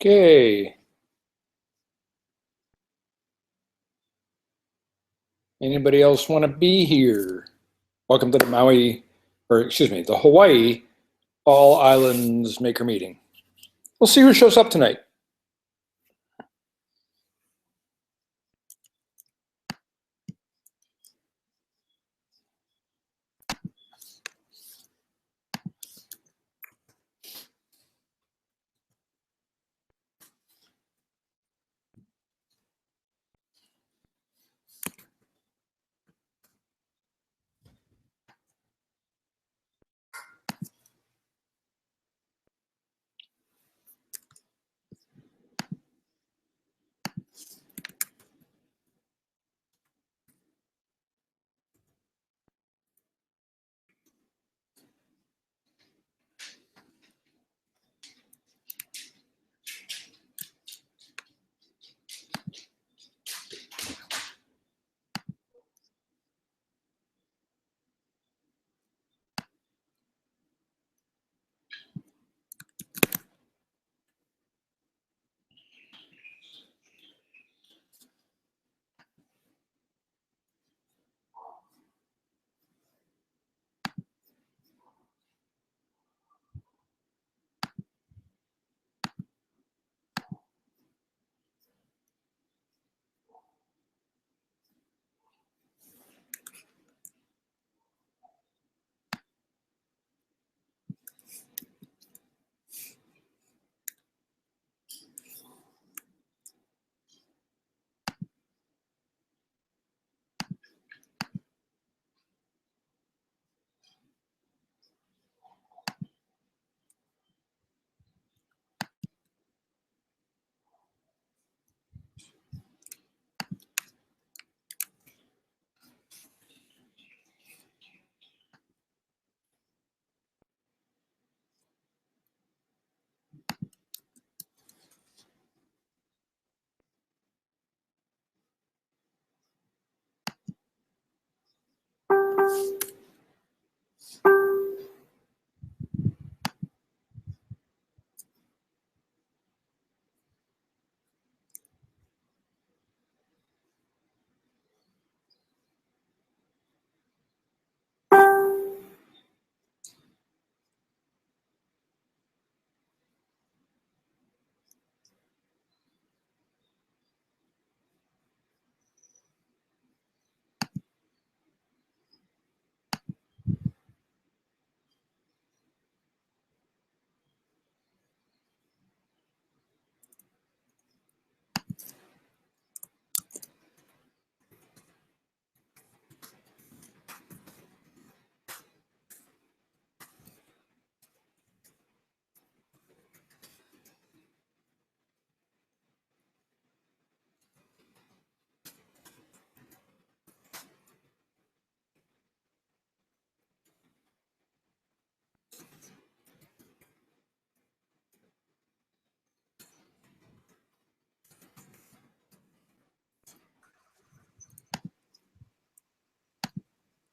Okay. Anybody else want to be here? Welcome to the the Hawaii All Islands Maker Meeting. We'll see who shows up tonight.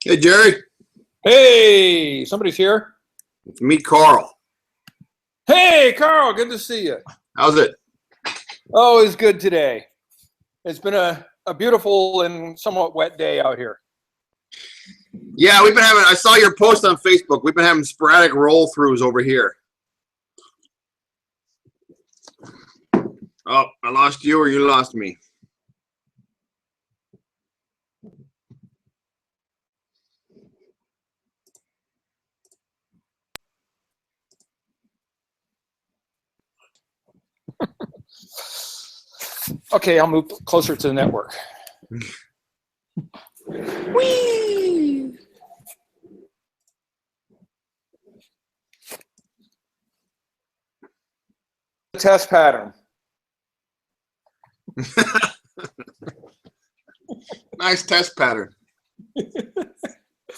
Hey, Jerry. Hey, somebody's here. It's me, Carl. Hey, Carl, good to see you. How's it? Oh, it's good today. It's been a beautiful and somewhat wet day out here. Yeah, we've been having, I saw your post on Facebook. We've been having sporadic roll-throughs over here. Oh, I lost you or you lost me. Okay, I'll move closer to the network. Whee! Test pattern. Nice test pattern.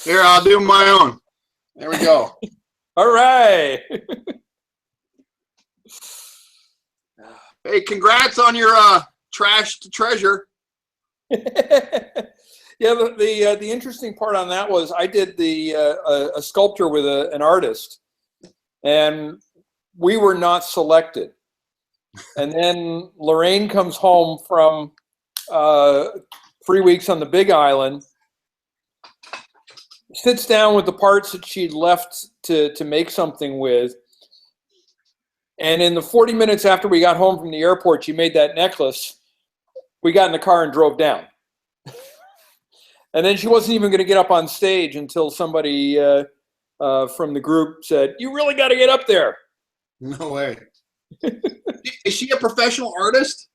Here, I'll do my own. There we go. All right. Hey, congrats on your trash to treasure. Yeah, the interesting part on that was I did a sculpture with an artist, and we were not selected. And then Lorraine comes home from 3 weeks on the Big Island, sits down with the parts that she'd left to make something with. And in the 40 minutes after we got home from the airport, she made that necklace. We got in the car and drove down. And then she wasn't even going to get up on stage until somebody from the group said, "You really got to get up there." No way. Is she a professional artist?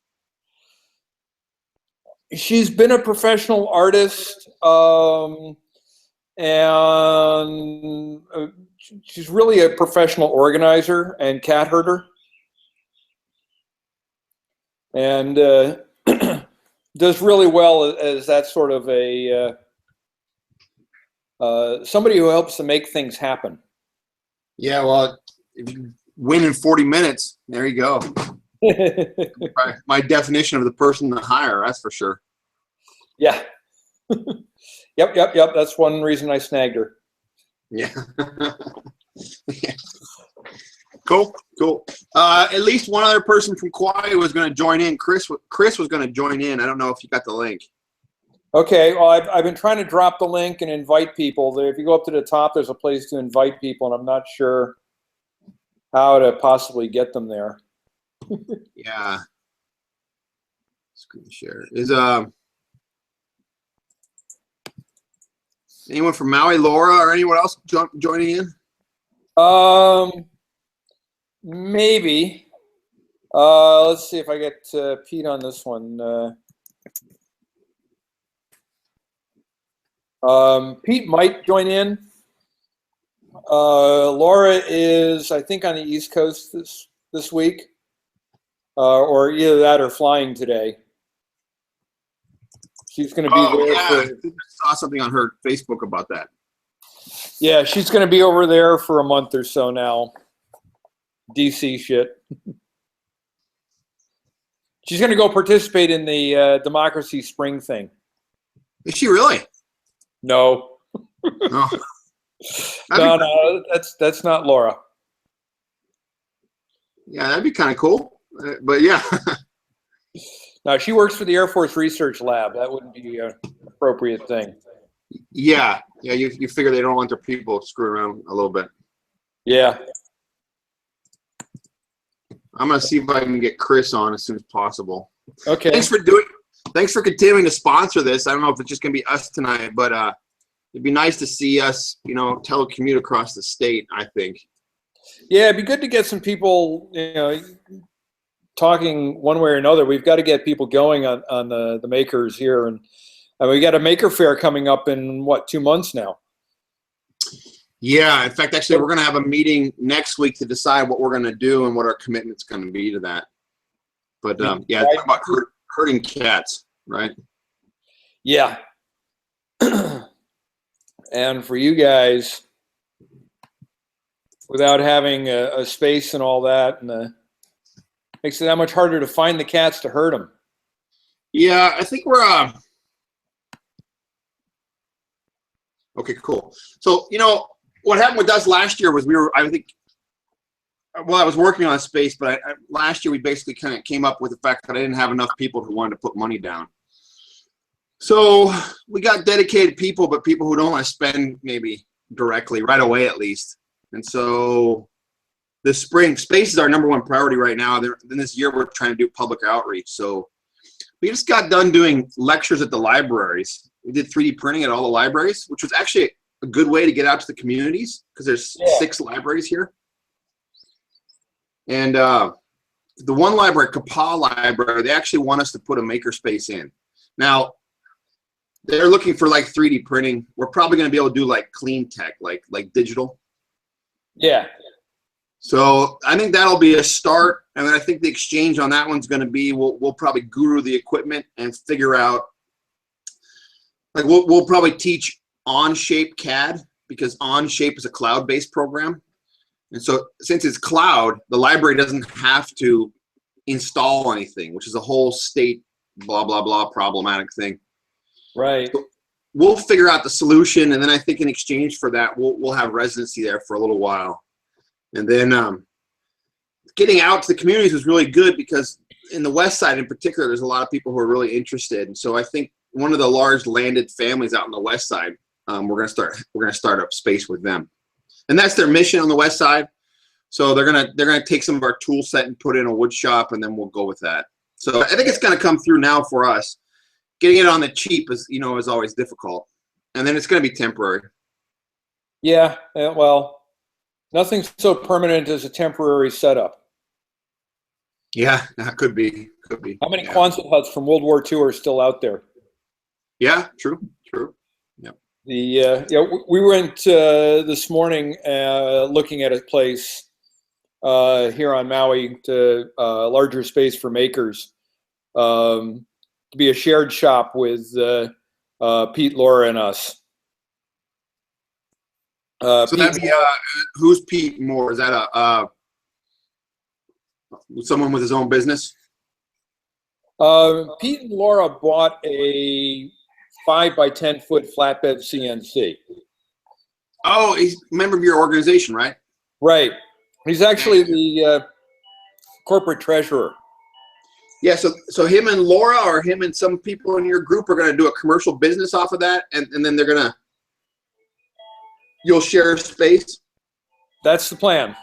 She's been a professional artist, and she's really a professional organizer and cat herder, and does really well as that sort of a somebody who helps to make things happen. Yeah, well, if you win in 40 minutes, there you go. My definition of the person to hire, that's for sure. Yeah. Yep. That's one reason I snagged her. Yeah. Yeah. Cool. At least one other person from Kauai was going to join in. Chris was going to join in. I don't know if you got the link. Okay. Well, I've been trying to drop the link and invite people. If you go up to the top, there's a place to invite people, and I'm not sure how to possibly get them there. Yeah. Screen share. Is anyone from Maui, Laura, or anyone else joining in? Maybe. Let's see if I get Pete on this one. Pete might join in. Laura is, I think, on the East Coast this week, or either that or flying today. She's going to be there. Yeah. I saw something on her Facebook about that. Yeah, she's going to be over there for a month or so now. DC shit. She's going to go participate in the Democracy Spring thing. Is she really? No. No. No, that's not Laura. Yeah, that'd be kind of cool. But yeah. No, she works for the Air Force Research Lab. That wouldn't be an appropriate thing. Yeah. You figure they don't want their people screwing around a little bit. Yeah. I'm gonna see if I can get Chris on as soon as possible. Okay. Thanks for continuing to sponsor this. I don't know if it's just gonna be us tonight, but it'd be nice to see us, telecommute across the state, I think. Yeah, it'd be good to get some people, talking one way or another. We've got to get people going on the makers here, and we got a maker fair coming up in 2 months now. Yeah, in fact, actually, we're going to have a meeting next week to decide what we're going to do and what our commitment's going to be to that. But yeah, talk about herding cats, right? Yeah. And for you guys, without having a space and all that, and makes it that much harder to find the cats to herd them. Yeah, I think we're okay, cool. So, what happened with us last year was I was working on a space, but last year we basically kind of came up with the fact that I didn't have enough people who wanted to put money down. So we got dedicated people, but people who don't want to spend maybe directly right away at least. And so the spring space is our number one priority right now. Then this year we're trying to do public outreach. So we just got done doing lectures at the libraries. We did 3D printing at all the libraries, which was actually a good way to get out to the communities because there's 6 libraries here. And the one library, Kapaa Library, they actually want us to put a makerspace in. Now, they're looking for like 3D printing. We're probably going to be able to do like clean tech, like digital. Yeah. So I think that'll be a start. And then I think the exchange on that one's going to be we'll probably guru the equipment and figure out, like we'll probably teach Onshape CAD because Onshape is a cloud-based program. And so since it's cloud, the library doesn't have to install anything, which is a whole state blah, blah, blah problematic thing. Right. So we'll figure out the solution. And then I think in exchange for that, we'll have residency there for a little while. And then getting out to the communities was really good because in the West Side in particular, there's a lot of people who are really interested. And so I think one of the large landed families out on the West Side, we're gonna start up space with them, and that's their mission on the West Side. So they're gonna take some of our tool set and put in a wood shop, and then we'll go with that. So I think it's gonna come through now for us. Getting it on the cheap is always difficult, and then it's gonna be temporary. Yeah, well, nothing's so permanent as a temporary setup. Yeah, that could be. How many Quonset huts from World War II are still out there? Yeah, true. Yep. We went this morning looking at a place here on Maui to larger space for makers, to be a shared shop with Pete, Laura, and us. So that'd be who's Pete Moore? Is that someone with his own business? Pete and Laura bought a 5 by 10 foot flatbed CNC. Oh, he's a member of your organization, right? Right. He's actually the corporate treasurer. Yeah. So him and Laura, or him and some people in your group, are going to do a commercial business off of that, and then you'll share space. That's the plan.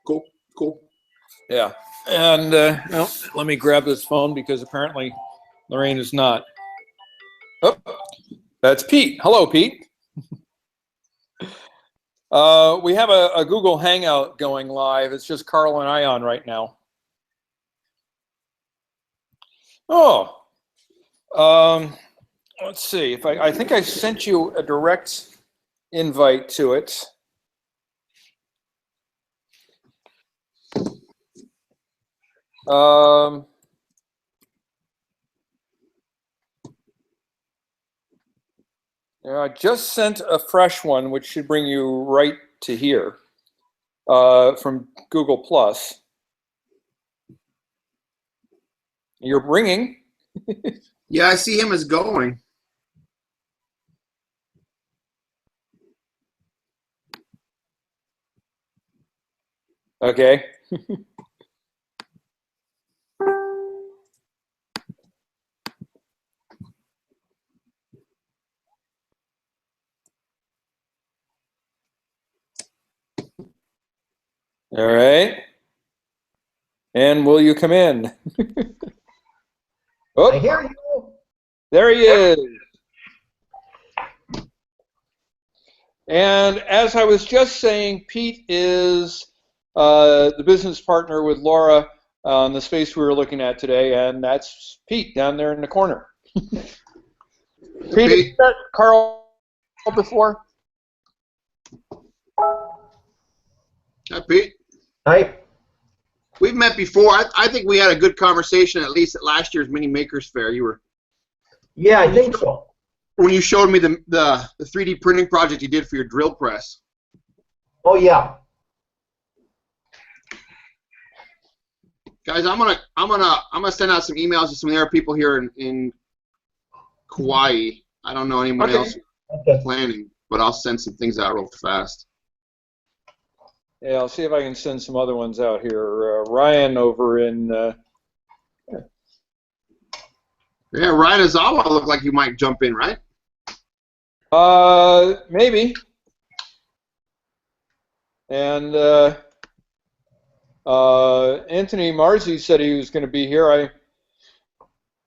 Cool. Yeah. And well, let me grab this phone because apparently Lorraine is not. Oh, that's Pete. Hello, Pete. We have a Google Hangout going live. It's just Carl and I on right now. Oh, let's see. If I think I sent you a direct invite to it. I just sent a fresh one, which should bring you right to here from Google Plus. You're bringing. Yeah, I see him as going. Okay. All right. And will you come in? Oh, I hear you. there he is. And as I was just saying, Pete is the business partner with Laura on the space we were looking at today, and that's Pete down there in the corner. Pete, have you met Carl before? Hi, Pete. Hi. We've met before. I think we had a good conversation, at least at last year's Mini Makers Fair. Yeah, I think so. When you showed me the 3D printing project you did for your drill press. Oh yeah. Guys, I'm gonna send out some emails to some of the other people here in Kauai. I don't know anyone else planning, but I'll send some things out real fast. Yeah, I'll see if I can send some other ones out here. Ryan over in. Yeah, Ryan Azawa looked like you might jump in, right? Maybe. And Anthony Marzi said he was going to be here. I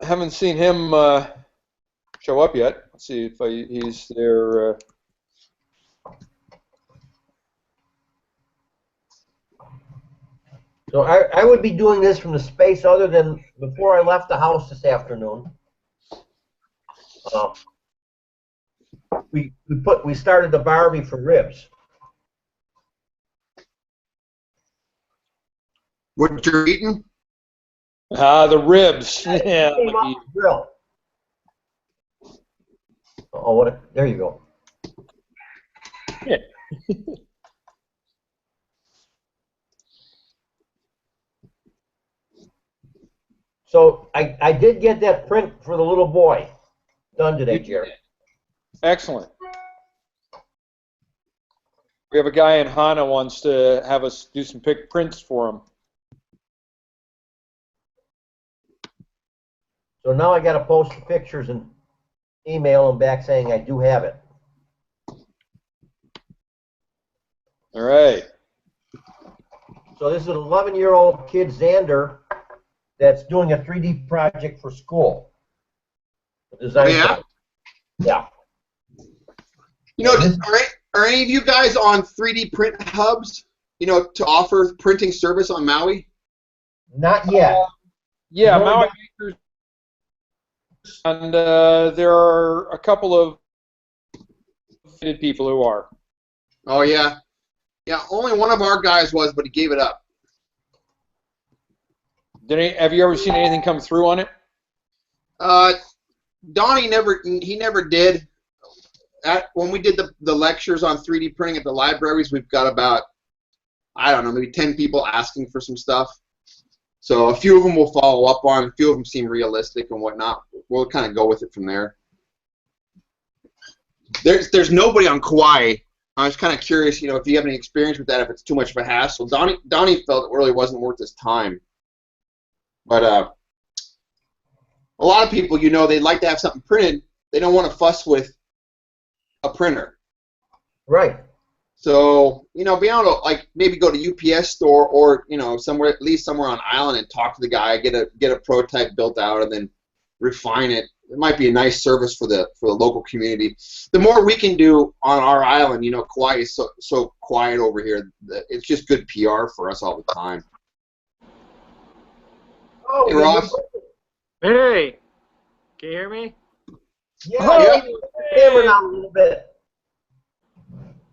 haven't seen him show up yet. Let's see if he's there. So I would be doing this from the space other than before I left the house this afternoon. We started the Barbie for ribs. What you're eating? The ribs. Yeah. Came off the grill. Oh, there you go. Yeah. So I did get that print for the little boy done today, Jerry. Excellent. We have a guy in Hana wants to have us do some prints for him. So now I got to post the pictures and email them back saying I do have it. All right. So this is an 11-year-old kid, Xander, that's doing a 3D project for school. Design Yeah? project. Yeah. You know, are any of you guys on 3D print hubs, you know, to offer printing service on Maui? Not yet. Yeah, Really Maui not- Makers, and there are a couple of people who are. Oh, yeah. Yeah, only one of our guys was, but he gave it up. Have you ever seen anything come through on it? Donnie never did. When we did the lectures on 3D printing at the libraries, we've got about, I don't know, maybe 10 people asking for some stuff. So a few of them will follow up on, a few of them seem realistic and whatnot. We'll kind of go with it from there. There's nobody on Kauai. I was kind of curious, you know, if you have any experience with that, if it's too much of a hassle. Donnie felt it really wasn't worth his time. But a lot of people, you know, they'd like to have something printed. They don't want to fuss with a printer. Right. So, you know, be able to, like, maybe go to UPS store or, you know, somewhere, at least somewhere on island and talk to the guy, get a prototype built out and then refine it. It might be a nice service for the local community. The more we can do on our island, you know, Kauai is so quiet over here. It's just good PR for us all the time. Oh, Hey, Ross. Hey, can you hear me? Yeah, Oh, camera down a little bit.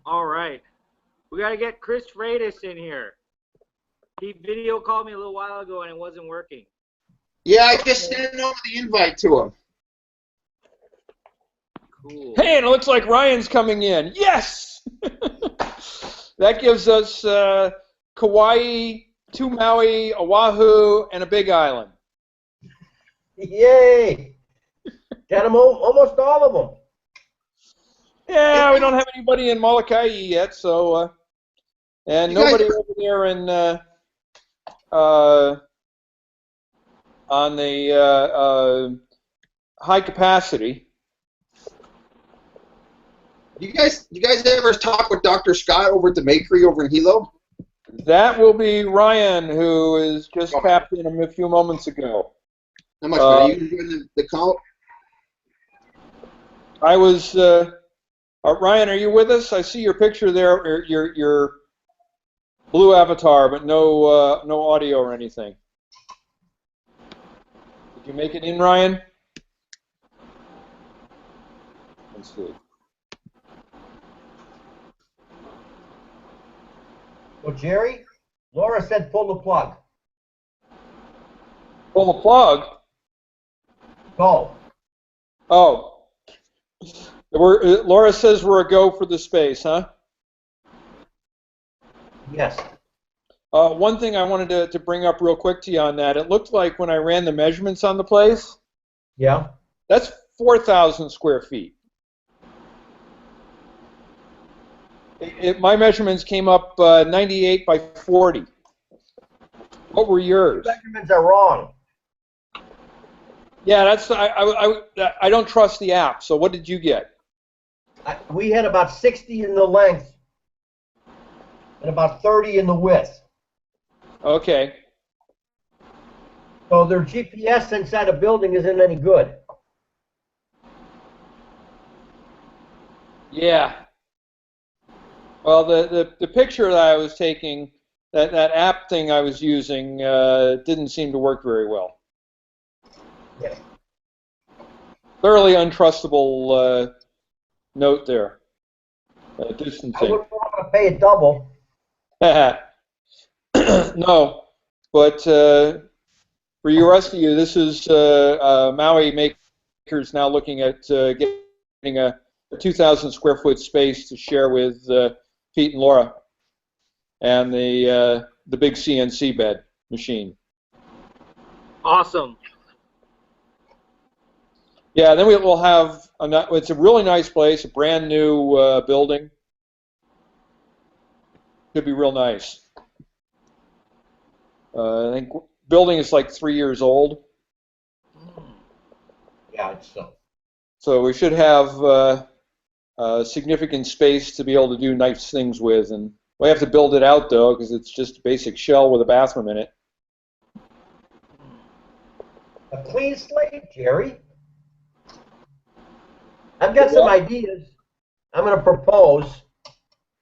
All right. We got to get Chris Freitas in here. He video called me a little while ago and it wasn't working. Yeah, I just sent over the invite to him. Cool. Hey, and it looks like Ryan's coming in. Yes! That gives us Kauai, 2 Maui, Oahu, and a Big Island. Yay! Got them almost all of them. Yeah, we don't have anybody in Molokai yet, so and You guys- nobody over there in on the high capacity. You guys ever talk with Dr. Scott over at the Makery over in Hilo? That will be Ryan, who is just tapped in a few moments ago. How much are you doing the call? I was Ryan. Are you with us? I see your picture there, or your blue avatar, but no no audio or anything. Did you make it in, Ryan? Let's see. Well, Jerry, Laura said pull the plug. Pull the plug. Go. Oh, Laura says we're a go for the space, huh? Yes. One thing I wanted to bring up real quick to you on that, it looked like when I ran the measurements on the place, Yeah. that's 4,000 square feet. My measurements came up 98 by 40. What were yours? Measurements are wrong. Yeah, that's I don't trust the app. So what did you get? We had about 60 in the length and about 30 in the width. Okay. So their GPS inside a building isn't any good. Yeah. Well, the picture that I was taking, that app thing I was using, didn't seem to work very well. Yeah. Thoroughly untrustable note there. I Distancing. wouldn't want to pay a double. No, but for the rest of you, this is Maui Makers now looking at getting a 2,000 square foot space to share with Pete and Laura, and the big CNC bed machine. Awesome. Yeah, then we'll have it's a really nice place, a brand new building. Should be real nice. I think building is like 3 years old, Yeah, it's so we should have significant space to be able to do nice things with. And we have to build it out though, because it's just a basic shell with a bathroom in it. a clean slate, Jerry. I've got some ideas I'm going to propose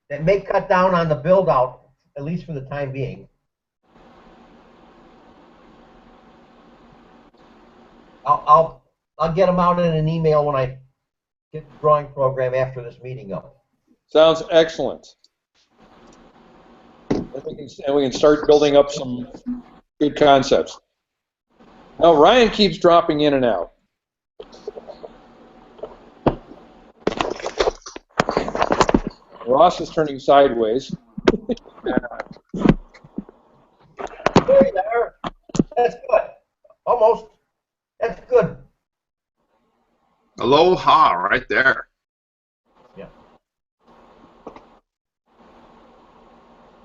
that may cut down on the build out, at least for the time being. I'll get them out in an email when I get the drawing program after this meeting up. Sounds excellent. And we can start building up some good concepts. Now Ryan keeps dropping in and out. Ross is turning sideways. There you are. That's good. Almost. That's good. Aloha, right there. Yeah.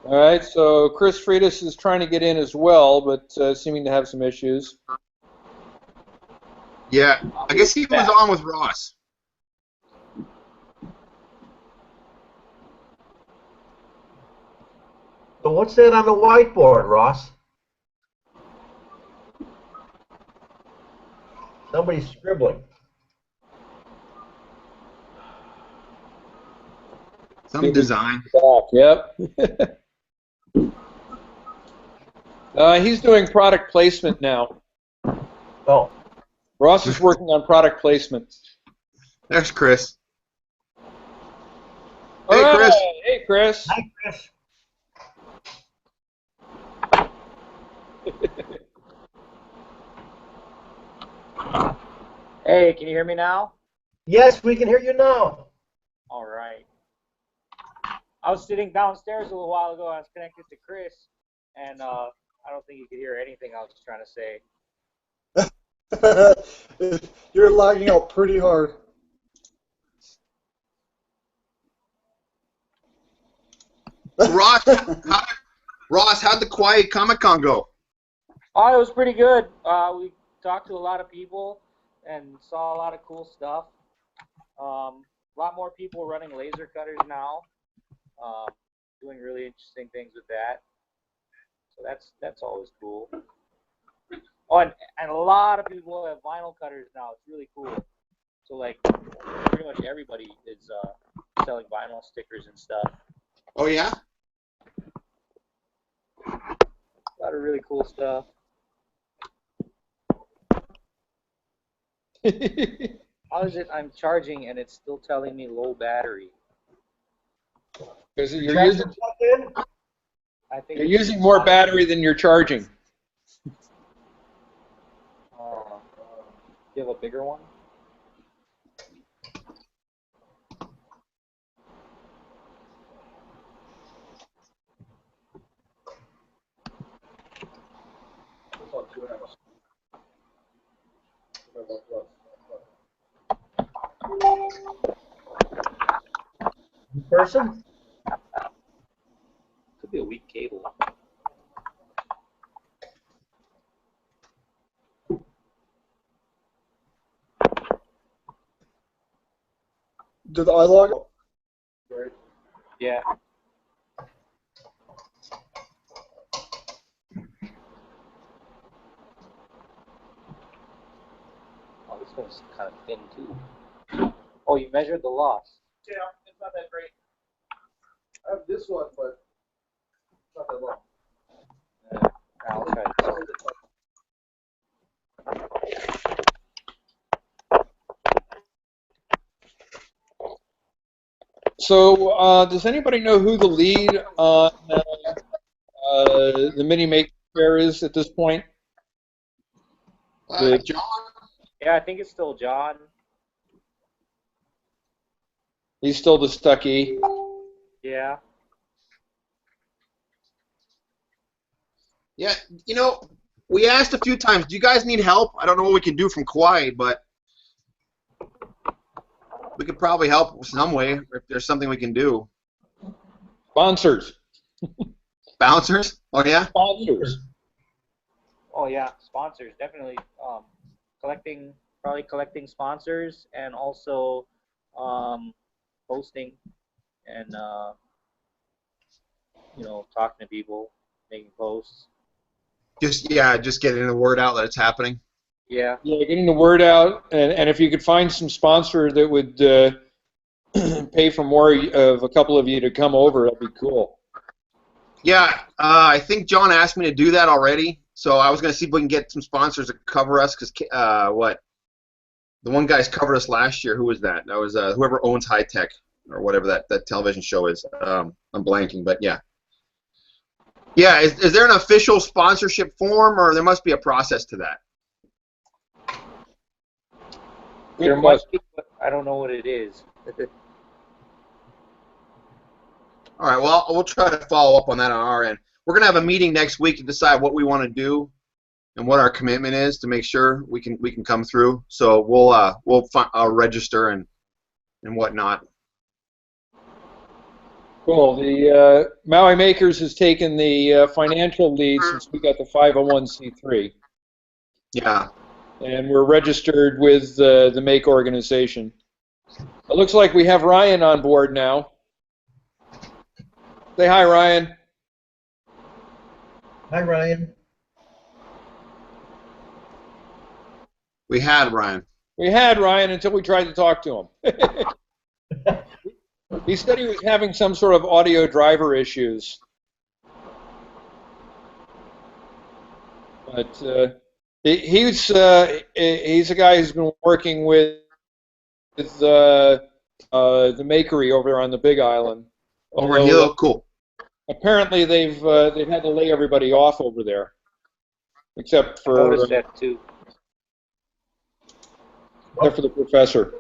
All right, so Chris Freitas is trying to get in as well, but seeming to have some issues. Yeah, I guess he was on with Ross. So what's that on the whiteboard, Ross? Somebody's scribbling. Some design. Yep. He's doing product placement now. Oh. Ross is working on product placement. There's Chris. All Hey, right. Chris. Hey, Chris. Hi, Chris. Hey, can you hear me now? Yes, we can hear you now. All right. I was sitting downstairs a little while ago. I was connected to Chris, and I don't think you could hear anything I was trying to say. You're lagging out pretty hard. Ross, how'd the quiet Comic-Con go? Oh, it was pretty good. We talked to a lot of people and saw a lot of cool stuff. A lot more people running laser cutters now, doing really interesting things with that. So that's always cool. Oh, and a lot of people have vinyl cutters now. It's really cool. So like, pretty much everybody is selling vinyl stickers and stuff. Oh, yeah? A lot of really cool stuff. How is it I'm charging and it's still telling me low battery? Because you're Charger plugged in? I think you're using more battery than you're charging. You have a bigger one? Person? Could be a weak cable. Did I log out? Yeah. Oh, this one's kind of thin too. Oh, you measured the loss. Yeah, it's not that great. I have this one, but it's not that long. I'll try to tell. So, does anybody know who the lead on the Mini Make Fair is at this point? John? Yeah, I think it's still John. He's still the Stucky. Yeah. Yeah, you know, we asked a few times, do you guys need help? I don't know what we can do from Kauai, but we could probably help some way if there's something we can do. Sponsors. Bouncers? Oh yeah. Sponsors. Oh yeah, sponsors definitely. Probably collecting sponsors and also posting and talking to people, making posts. Just getting the word out that it's happening. Yeah. Yeah, getting the word out, and if you could find some sponsor that would pay for more of a couple of you to come over, that'd be cool. Yeah, I think John asked me to do that already. So I was going to see if we can get some sponsors to cover us because the one guy's covered us last year. Who was that? That was whoever owns High Tech or whatever that television show is. I'm blanking, but yeah. Yeah, is there an official sponsorship form, or there must be a process to that? There must be, but I don't know what it is. All right, well, we'll try to follow up on that on our end. We're going to have a meeting next week to decide what we want to do and what our commitment is to make sure we can come through. So we'll register and whatnot. Cool. The Maui Makers has taken the financial lead since we got the 501c3, Yeah. and we're registered with the Make organization. It looks like we have Ryan on board now. Say hi, Ryan. Hi, Ryan. We had Ryan. We had Ryan until we tried to talk to him. He said he was having some sort of audio driver issues. But he's a guy who's been working with the Makery over there on the Big Island. Over here, cool. Apparently they've had to lay everybody off over there, except for I noticed that too. Except for the professor.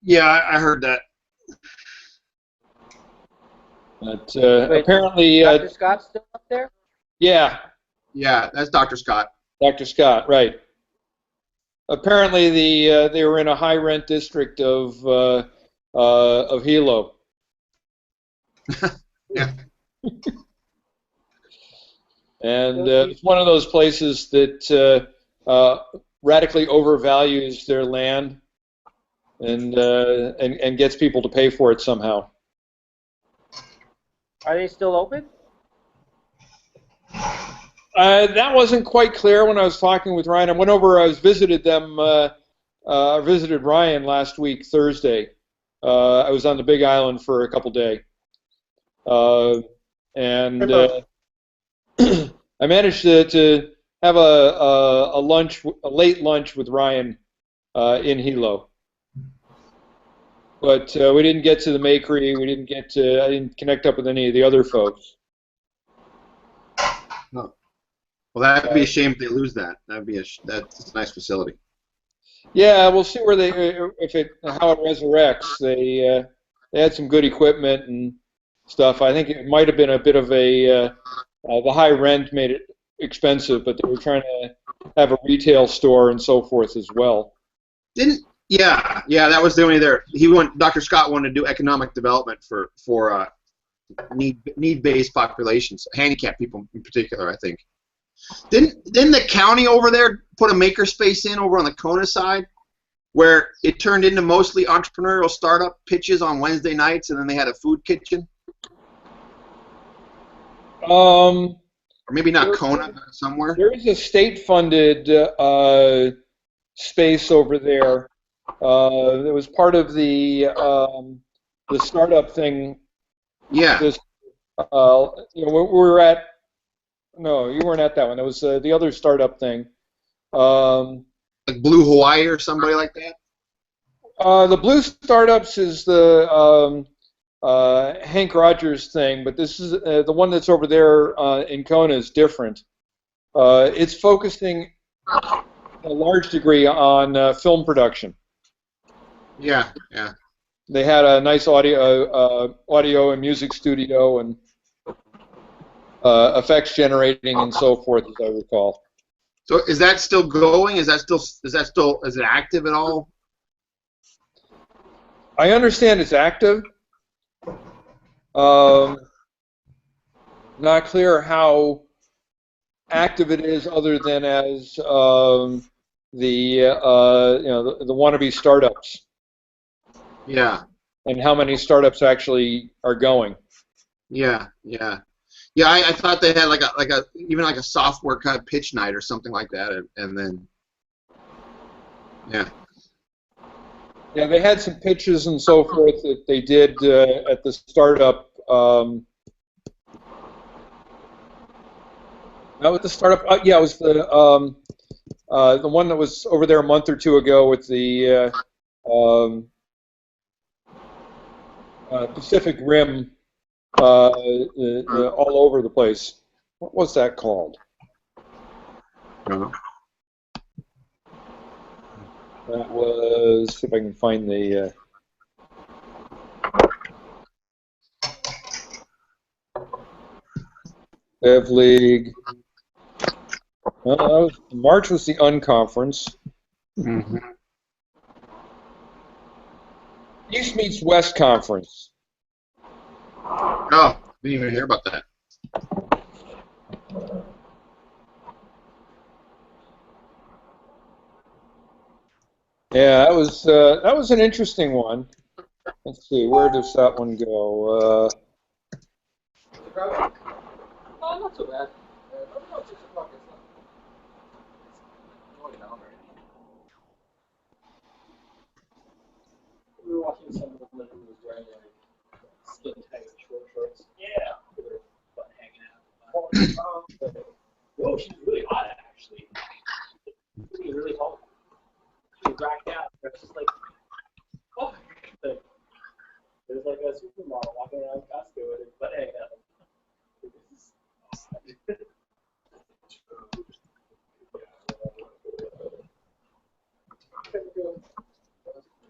Yeah, I heard that. But Wait, apparently, Dr. Scott's still up there? yeah, Yeah, that's Dr. Scott. Dr. Scott, right. Apparently, they were in a high rent district of Hilo. Yeah. And it's one of those places that radically overvalues their land and gets people to pay for it somehow. Are they still open? That wasn't quite clear when I was talking with Ryan. I went over. I visited them. I visited Ryan last week, Thursday. I was on the Big Island for a couple days, and I managed to have a late lunch with Ryan in Hilo. But we didn't get to the Makery. I didn't connect up with any of the other folks. Oh. Well, that'd be a shame if they lose that. That's a nice facility. Yeah, we'll see where how it resurrects. They had some good equipment and stuff. I think it might have been a bit of the high rent made it expensive, but they were trying to have a retail store and so forth as well. Yeah, that was the only there. Dr. Scott wanted to do economic development for need-based populations, handicapped people in particular, I think. Didn't the county over there put a makerspace in over on the Kona side, where it turned into mostly entrepreneurial startup pitches on Wednesday nights, and then they had a food kitchen? Or maybe not Kona, but somewhere. There is a state-funded space over there. It was part of the startup thing. Yeah. We were at. No, you weren't at that one. It was the other startup thing. Like Blue Hawaii or somebody like that? The Blue Startups is the Hank Rogers thing, but this is the one that's over there in Kona is different. It's focusing a large degree on film production. Yeah. They had a nice audio and music studio and effects generating and so forth, as I recall. So is that still going? Is it active at all? I understand it's active. Not clear how active it is, other than as the wannabe startups, Yeah, and how many startups actually are going. yeah, yeah. Yeah, I thought they had like a even like a software kind of pitch night or something like that, and then yeah. Yeah, they had some pitches and so forth that they did at the startup. Not with the startup. Yeah, it was the one that was over there a month or two ago with the Pacific Rim all over the place. What was that called? Uh, That was, see if I can find the. Bev League. March was the unconference. mhm. East meets West Conference. Oh, didn't even hear about that. Yeah, that was an interesting one. Let's see, where does that one go? Oh, not so bad. We were watching some woman who was wearing like skin tight short shorts. Yeah. With her butt hanging out. Whoa, she's really hot actually. She's really hot. She was racked out. It's just like, oh, like, there's like a supermodel walking around Costco with her butt hanging out.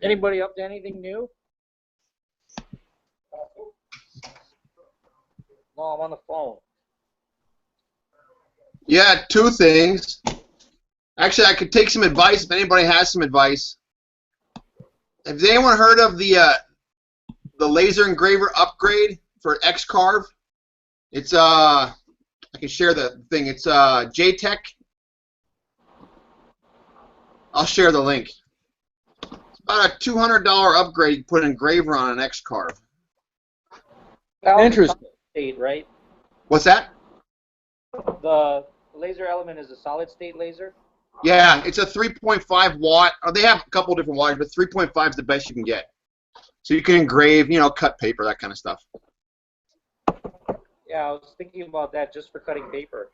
Anybody up to anything new? No, I'm on the phone. Yeah, two things. Actually, I could take some advice if anybody has some advice. Has anyone heard of the laser engraver upgrade for Xcarve? It's I can share the thing. It's JTech. I'll share the link. It's about a $200 upgrade. You put an engraver on an Xcarve. That was a Interesting. solid state, right? What's that? The laser element is a solid state laser. Yeah, it's a 3.5 watt. They have a couple different watts, but 3.5 is the best you can get. So you can engrave, cut paper, that kind of stuff. Yeah, I was thinking about that just for cutting paper.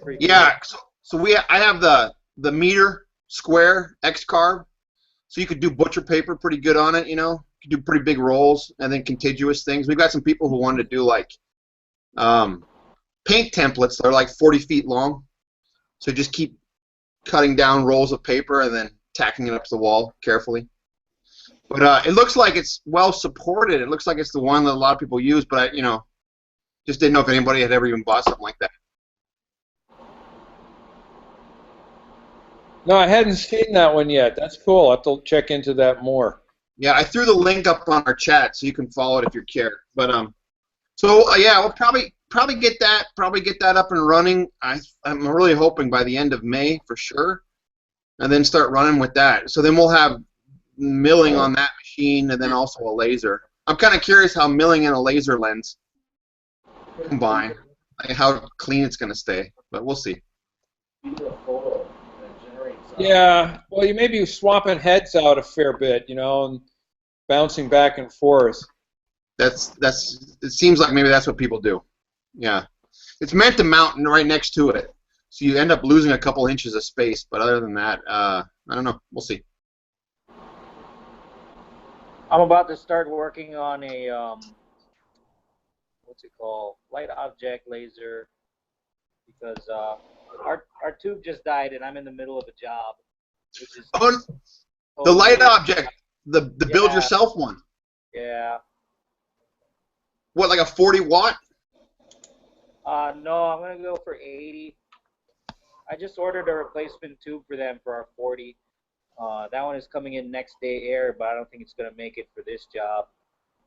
Pretty Yeah, so I have the meter square Xcarve, so you could do butcher paper pretty good on it. You could do pretty big rolls and then contiguous things. We've got some people who wanted to do like paint templates that are like 40 feet long. So just keep cutting down rolls of paper and then tacking it up to the wall carefully. But it looks like it's well supported. It looks like it's the one that a lot of people use, but just didn't know if anybody had ever even bought something like that. No, I hadn't seen that one yet. That's cool. I'll have to check into that more. Yeah, I threw the link up on our chat so you can follow it if you care. But yeah, we'll probably get that up and running. I'm really hoping by the end of May for sure, and then start running with that. So then we'll have milling on that machine and then also a laser. I'm kind of curious how milling and a laser lens combine, like how clean it's going to stay, but we'll see. Yeah, well, you may be swapping heads out a fair bit, and bouncing back and forth. It seems like maybe that's what people do. Yeah, it's meant to mount right next to it, so you end up losing a couple inches of space. But other than that, I don't know. We'll see. I'm about to start working on a what's it called, light object laser, because our tube just died and I'm in the middle of a job, which is Oh, the totally, light object, the build Yeah. yourself one. Yeah. What, like a 40 watt? No, I'm gonna go for 80. I just ordered a replacement tube for them for our 40. That one is coming in next day air, but I don't think it's gonna make it for this job.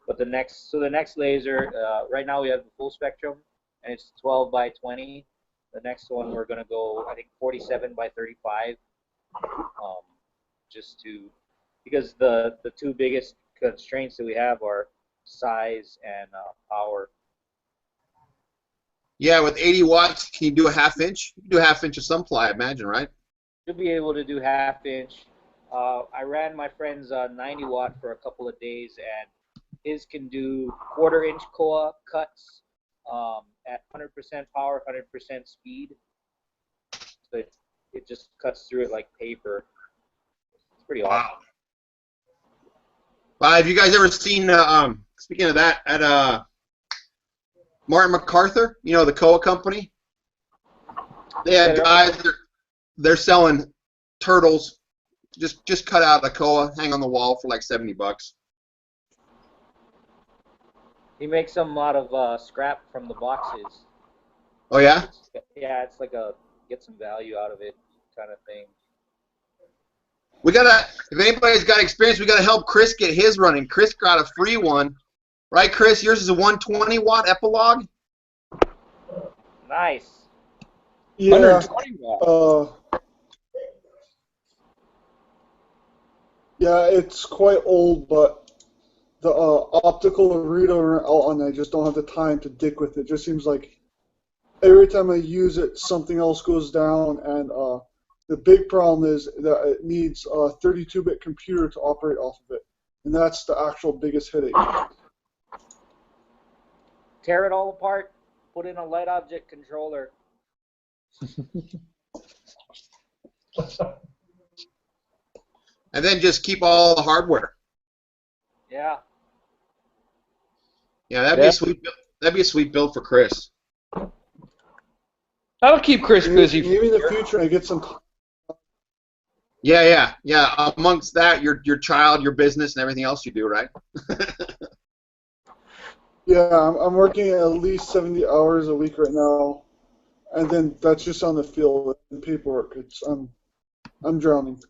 But the next laser, right now we have the full spectrum, and it's 12 by 20. The next one we're gonna go, I think, 47 by 35, just because the two biggest constraints that we have are size and power. Yeah, with 80 watts, can you do a half inch? You can do a half inch of some ply, I imagine, right? You'll be able to do half inch. I ran my friend's 90 watt for a couple of days, and his can do quarter-inch koa cuts at 100% power, 100% speed. So it just cuts through it like paper. It's pretty awesome. Wow. Have you guys ever seen, speaking of that, at Martin MacArthur, you know, the koa company? They have guys, they're selling turtles, just cut out the koa, hang on the wall for like $70. He makes them out of scrap from the boxes. Oh yeah? Yeah, it's like a get some value out of it kind of thing. We gotta, if anybody's got experience, we gotta help Chris get his running. Chris got a free one, right, Chris? Yours is a 120 watt Epilogue. Nice. Yeah. 120 watts. Yeah, it's quite old, but the optical reader on I just don't have the time to dick with it. It just seems like every time I use it, something else goes down, and the big problem is that it needs a 32-bit computer to operate off of it, and that's the actual biggest headache. Tear it all apart, put in a light object controller. And then just keep all the hardware. Yeah. Yeah, that'd be a sweet build. That'd be a sweet build for Chris. That'll keep Chris busy. Maybe in the future I get some. Yeah. Amongst that, your child, your business, and everything else you do, right? Yeah, I'm working at least 70 hours a week right now, and then that's just on the field and paperwork. I'm drowning.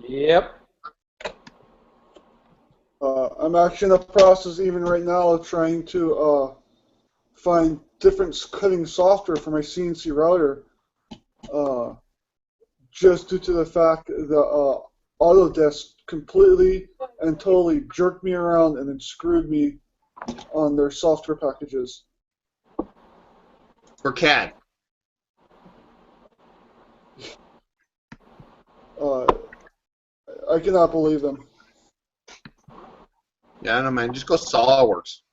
Yep. I'm actually in the process, even right now, of trying to find different cutting software for my CNC router, just due to the fact that Autodesk completely and totally jerked me around and then screwed me on their software packages. For CAD. I cannot believe them. Yeah, I don't know, man. Just go SolidWorks.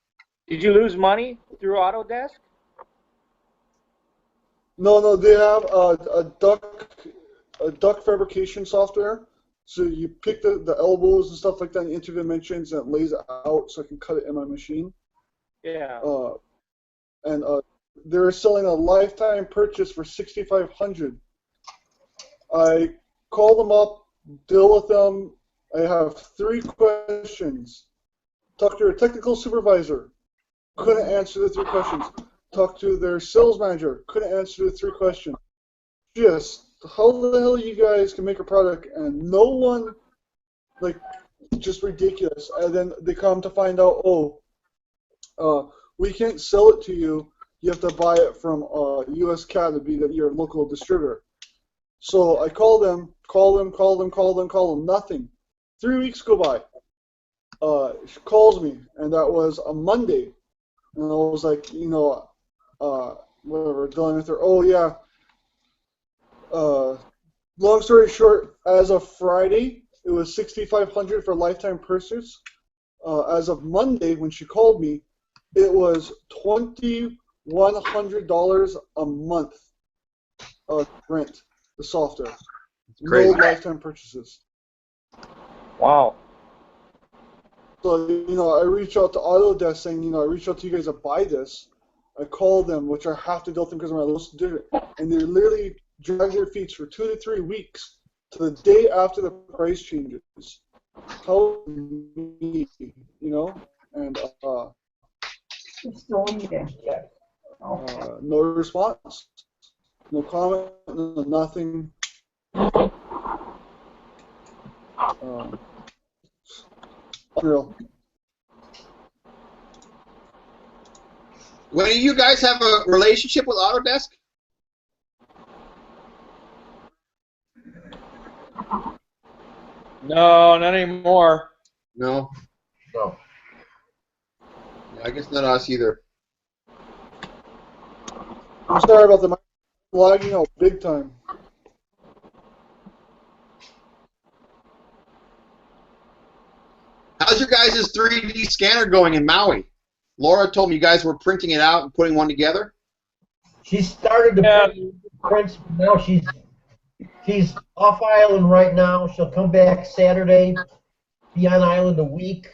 Did you lose money through Autodesk? No, they have a duct fabrication software. So you pick the elbows and stuff like that in interdimensions, and it lays it out so I can cut it in my machine. Yeah. And they're selling a lifetime purchase for $6,500. I call them up, deal with them. I have 3 questions. Talk to their technical supervisor. Couldn't answer the 3 questions. Talk to their sales manager. Couldn't answer the 3 questions. Just how the hell you guys can make a product and no one, like, just ridiculous. And then they come to find out, we can't sell it to you. You have to buy it from US CAD to be your local distributor. So I call them, nothing. 3 weeks go by. She calls me, and that was a Monday. And I was like, whatever, dealing with her. Oh, yeah. Long story short, as of Friday, it was $6,500 for lifetime purchase. As of Monday, when she called me, it was $2,100 a month rent, the software. Crazy. No lifetime purchases. Wow. So, I reach out to Autodesk saying, I reach out to you guys to buy this. I call them, which I have to deal with them because I'm my list to do it. And they literally drag their feet for 2 to 3 weeks to the day after the price changes. How me, And no response, no comment, no nothing. Unreal. When do you guys have a relationship with Autodesk? No, not anymore. No. No. I guess not us either. I'm sorry about the lagging out big time. How's your guys' 3D scanner going in Maui? Laura told me you guys were printing it out and putting one together. She started to print prints. Now she's off island right now. She'll come back Saturday, be on island a week,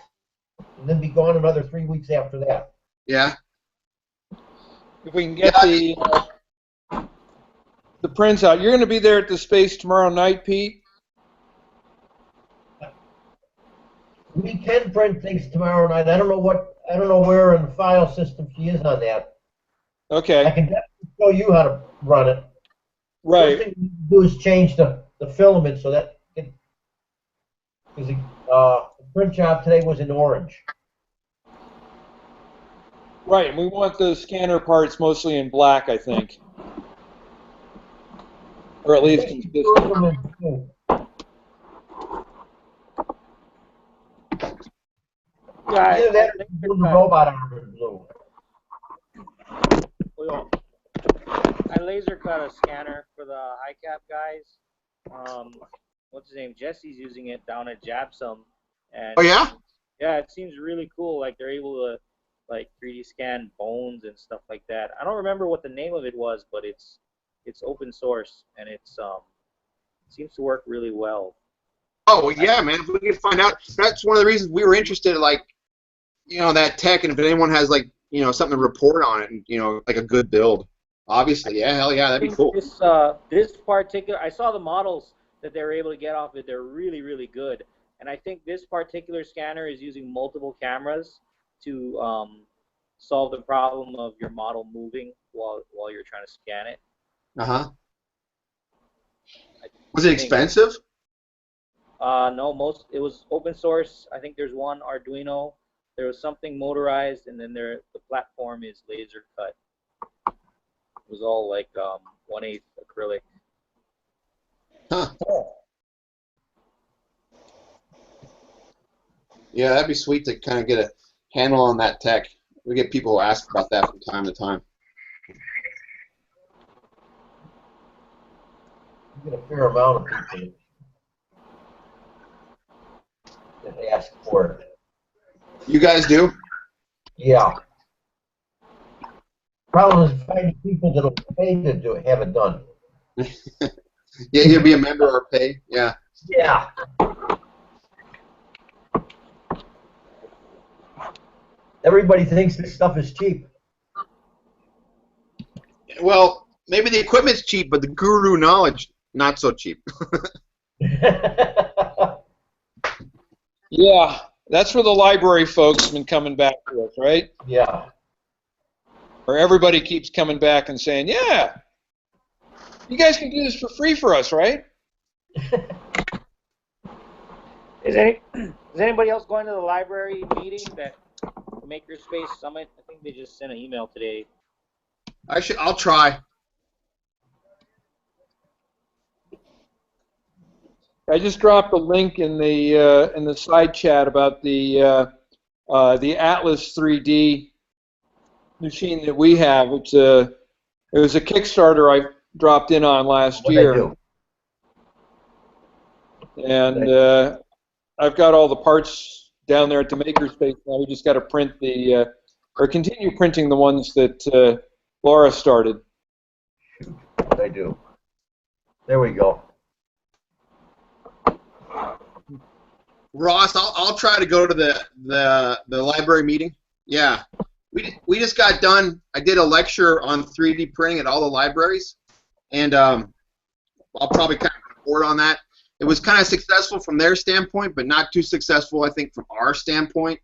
and then be gone another 3 weeks after that. Yeah. If we can get the prints out. You're going to be there at the space tomorrow night, Pete? We can print things tomorrow night. I don't know where in the file system she is on that. Okay. I can definitely show you how to run it. Right. First thing we need to do is change the filament so that because the print job today was in orange. Right, and we want the scanner parts mostly in black, I think. Or at least consistent. Yeah, Either that or do the robot arm in blue. I laser cut a scanner for the high cap guys. What's his name? Jesse's using it down at Japsum, and Oh yeah? yeah, it seems really cool. Like they're able to like 3D scan bones and stuff like that. I don't remember what the name of it was, but it's open source and it's seems to work really well. Oh yeah, man. If we could find out, that's one of the reasons we were interested. Like, that tech, and if anyone has like, something to report on it, and like a good build. Obviously, yeah, hell yeah, that'd be cool. This particular, I saw the models that they were able to get off it. They're really, really good. And I think this particular scanner is using multiple cameras to solve the problem of your model moving while you're trying to scan it. Was it expensive? No, it was open source. I think there's one Arduino. There was something motorized, and then the platform is laser cut. It was all like 1/8 acrylic. Huh. Yeah, that'd be sweet to kind of get a handle on that tech. We get people who ask about that from time to time. You get a fair amount of people that ask for it. You guys do? Yeah. Problem is finding people that'll pay to have it done. Yeah, you'll be a member or pay. Yeah. Yeah. Everybody thinks this stuff is cheap. Well, maybe the equipment's cheap, but the guru knowledge not so cheap. Yeah, that's where the library folks have been coming back to us, right? Yeah. Or everybody keeps coming back and saying, yeah, you guys can do this for free for us, right? Is anybody else going to the library meeting, that Makerspace Summit? I think they just sent an email today. I'll try. I just dropped a link in the side chat about the Atlas 3D machine that we have. It was a Kickstarter I dropped in on last year, and I've got all the parts down there at the Makerspace now. We just got to print or continue printing the ones that Laura started. They do. There we go. Ross, I'll try to go to the library meeting. Yeah, we just got done. I did a lecture on 3D printing at all the libraries, and I'll probably kind of report on that. It was kind of successful from their standpoint, but not too successful, I think, from our standpoint.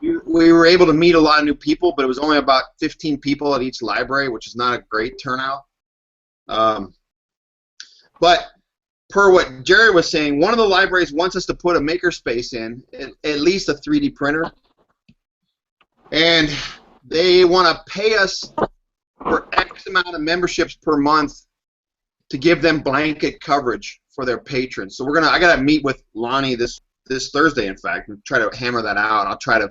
We were able to meet a lot of new people, but it was only about 15 people at each library, which is not a great turnout. But per what Jerry was saying, one of the libraries wants us to put a makerspace in, at least a 3D printer. and they want to pay us for X amount of memberships per month to give them blanket coverage for their patrons. So I gotta meet with Lonnie this Thursday, in fact, and try to hammer that out. I'll try to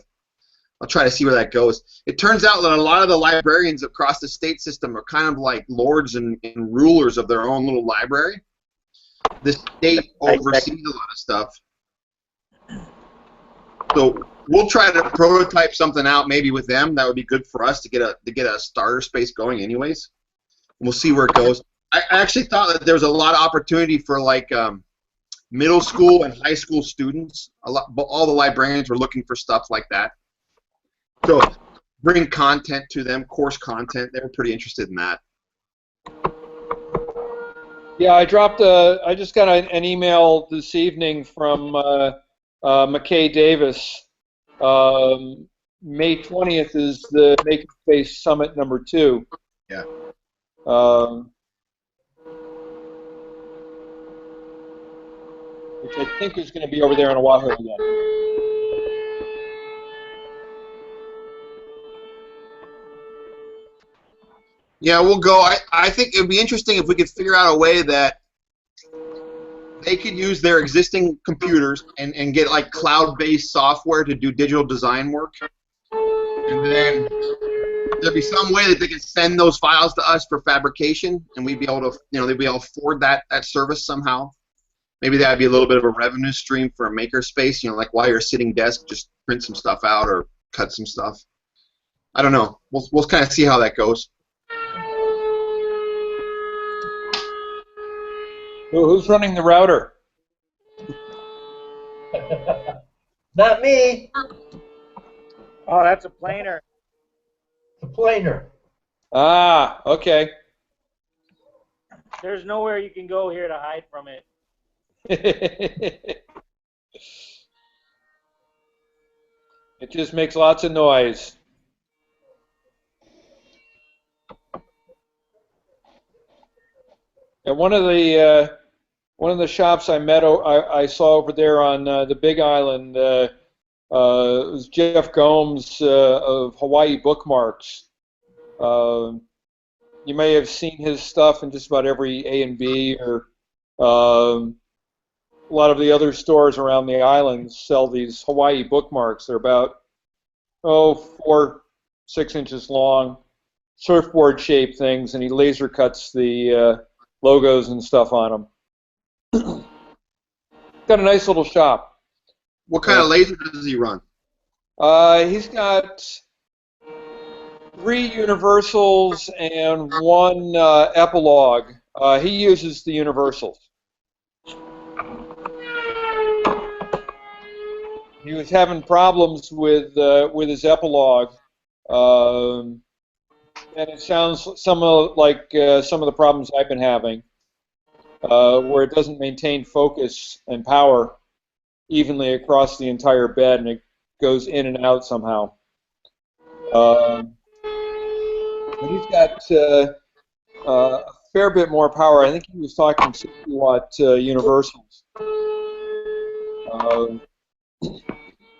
see where that goes. It turns out that a lot of the librarians across the state system are kind of like lords and rulers of their own little library. The state oversees a lot of stuff. So we'll try to prototype something out maybe with them. That would be good for us to get a starter space going anyways. We'll see where it goes. I actually thought that there was a lot of opportunity for like middle school and high school students. All the librarians were looking for stuff like that. So bring content to them, course content. They were pretty interested in that. Yeah, I just got an email this evening from McKay Davis. May 20th is the Makerspace Summit #2. Yeah. Which I think is going to be over there in Oahu again. Yeah, we'll go. I think it would be interesting if we could figure out a way that they could use their existing computers and get like cloud-based software to do digital design work. And then there'd be some way that they could send those files to us for fabrication, and we'd be able to, they'd be able to afford that service somehow. Maybe that'd be a little bit of a revenue stream for a makerspace, like while you're sitting desk, just print some stuff out or cut some stuff. I don't know. We'll kind of see how that goes. Who's running the router? Not me. Oh, that's a planer. The planer. Ah, okay. There's nowhere you can go here to hide from it. It just makes lots of noise. And one of the shops I saw over there on the Big Island was Jeff Gomes of Hawaii Bookmarks. You may have seen his stuff in just about every A&B or a lot of the other stores around the island sell these Hawaii bookmarks. They're about 4-6 inches long, surfboard-shaped things, and he laser cuts the logos and stuff on them. Got a nice little shop. What kind of laser does he run? He's got 3 universals and 1 epilogue. He uses the universals. He was having problems with his epilogue, and it sounds like some of the problems I've been having, where it doesn't maintain focus and power evenly across the entire bed, and it goes in and out somehow. But he's got a fair bit more power. I think he was talking 60-watt universals.